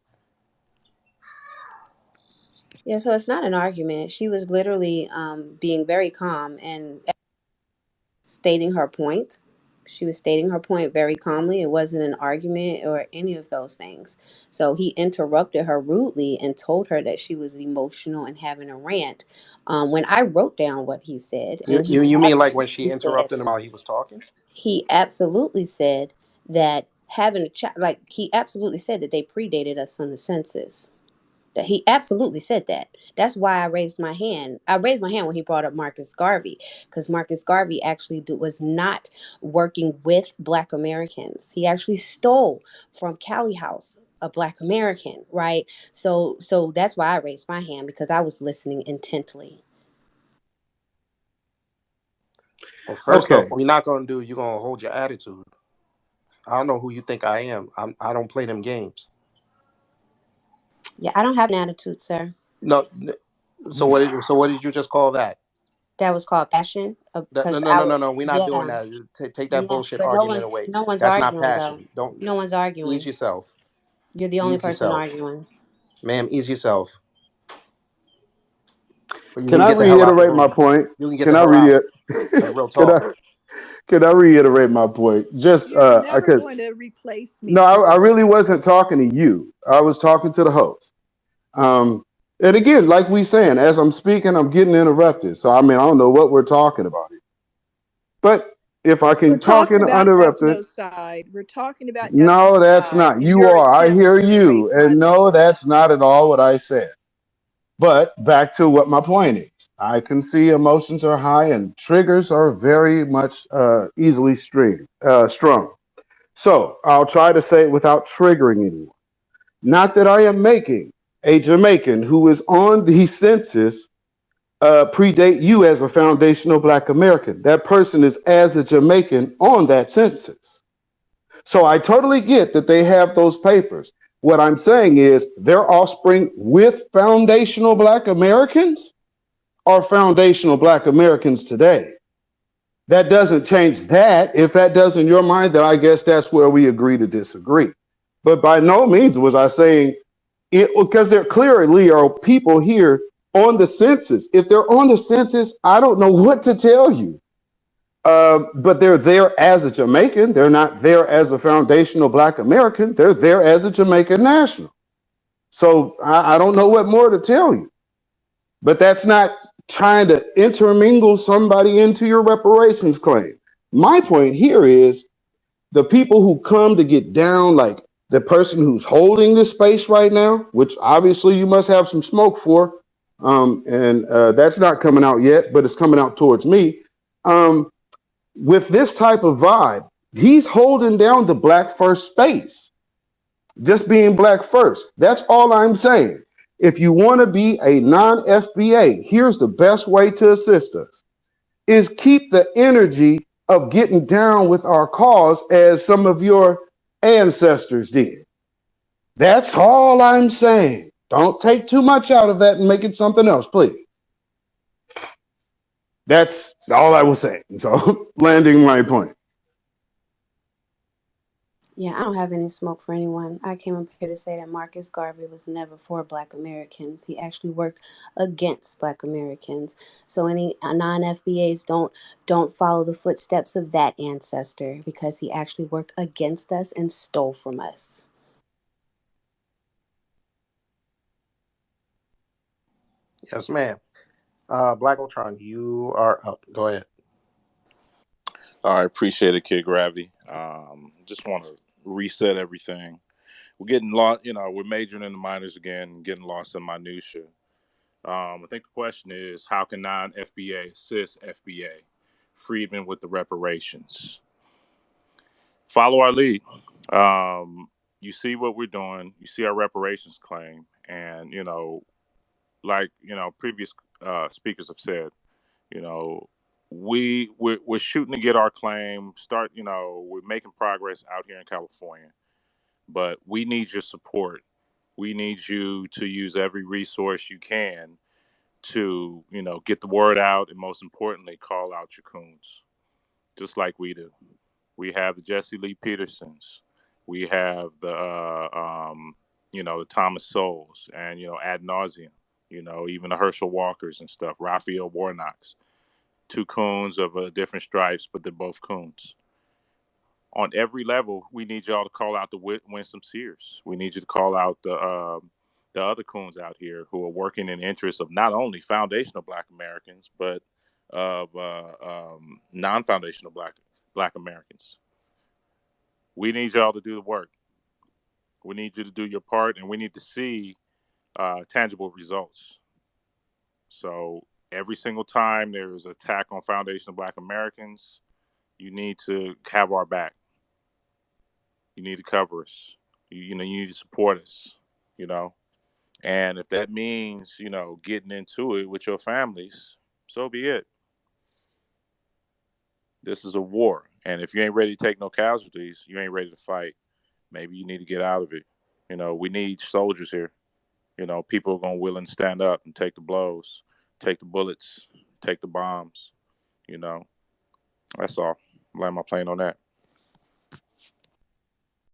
Yeah, so it's not an argument. She was literally being very calm and stating her point. She was stating her point very calmly. It wasn't an argument or any of those things. So he interrupted her rudely and told her that she was emotional and having a rant. When I wrote down what he said, and You mean like when she interrupted him while he was talking? he absolutely said that having a child, like he absolutely said that they predated us on the census. That he absolutely said that. That's why I raised my hand. I raised my hand when he brought up Marcus Garvey, because Marcus Garvey actually was not working with Black Americans. He actually stole from Cali House, a Black American, right? So that's why I raised my hand, because I was listening intently. Well, first Okay. off, we're not going to do. You're going to hold your attitude. I don't know who you think I am. I don't play them games. Yeah, I don't have an attitude, sir. No. So what did you just call that? That was called passion, No, because no, I no, would, no, no. We're not doing yeah, that. Take that yeah. bullshit But argument away. no one's That's not arguing though. passion. Don't No one's ease arguing. yourself. You're the only Ease person yourself, arguing. ma'am. Ease yourself. Or you Can can I get the hell out the reiterate my room. point? You can get Can the I hell out. read Like real can I talk. can I reiterate my point? Just You're never because going to replace me, no, sir. I really wasn't talking to you. I was talking to the host. Um, and again, like we saying, as I'm speaking, I'm getting interrupted. So I mean, I don't know what we're talking about here. But if I We're can talk talking in about uninterrupted, ethnocide. We're talking about no, that's ethnocide not. and You your are. I attempt hear to you. erase my And no, name. that's not at all what I said. But back to what my point is. I can see emotions are high and triggers are very much easily strung. So I'll try to say it without triggering anyone. Not that I am making a Jamaican who is on the census predate you as a foundational Black American. That person is as a Jamaican on that census. So I totally get that they have those papers. What I'm saying is their offspring with foundational Black Americans are foundational Black Americans today. That doesn't change that. If that does in your mind, then I guess that's where we agree to disagree. But by no means was I saying it, because there clearly are people here on the census. If they're on the census, I don't know what to tell you. But they're there as a Jamaican. They're not there as a foundational Black American. They're there as a Jamaican national. So I don't know what more to tell you. But that's not trying to intermingle somebody into your reparations claim. My point here is the people who come to get down, like the person who's holding this space right now, which obviously you must have some smoke for, and that's not coming out yet, but it's coming out towards me. With this type of vibe, he's holding down the Black first space, just being Black first. That's all I'm saying. If you want to be a non-FBA, here's the best way to assist us is keep the energy of getting down with our cause as some of your ancestors did. That's all I'm saying. Don't take too much out of that and make it something else, please. That's all I was saying. So, landing my point. Yeah, I don't have any smoke for anyone. I came up here to say that Marcus Garvey was never for Black Americans. He actually worked against Black Americans. So any non-FBAs don't follow the footsteps of that ancestor, because he actually worked against us and stole from us. Yes, ma'am. Black Ultron, you are up. Go ahead. All right, appreciate it, Kid Gravity. Just want to reset everything. We're getting lost, we're majoring in the minors again, getting lost in minutia. I think the question is, how can non-FBA assist FBA? Freedmen with the reparations. Follow our lead. You see what we're doing. You see our reparations claim, and previous speakers have said, you know, we're shooting to get our claim. We're making progress out here in California, but we need your support. We need you to use every resource you can to get the word out, and most importantly, call out your coons. just like we do. We have the Jesse Lee Petersons. We have the Thomas Souls, and ad nauseum. Even the Herschel Walkers and stuff. Raphael Warnocks. Two coons of different stripes, but they're both coons. On every level, we need y'all to call out the Winsome Sears. We need you to call out the other coons out here who are working in the interests of not only foundational Black Americans, but of non-foundational Black Americans. We need y'all to do the work. We need you to do your part, and we need to see tangible results. So every single time there is an attack on foundational Black Americans, you need to have our back. You need to cover us. You need to support us. And if that means getting into it with your families, so be it. This is a war, and if you ain't ready to take no casualties, you ain't ready to fight. Maybe you need to get out of it. We need soldiers here. People are going to willing to stand up and take the blows, take the bullets, take the bombs. That's all. Land my plane on that.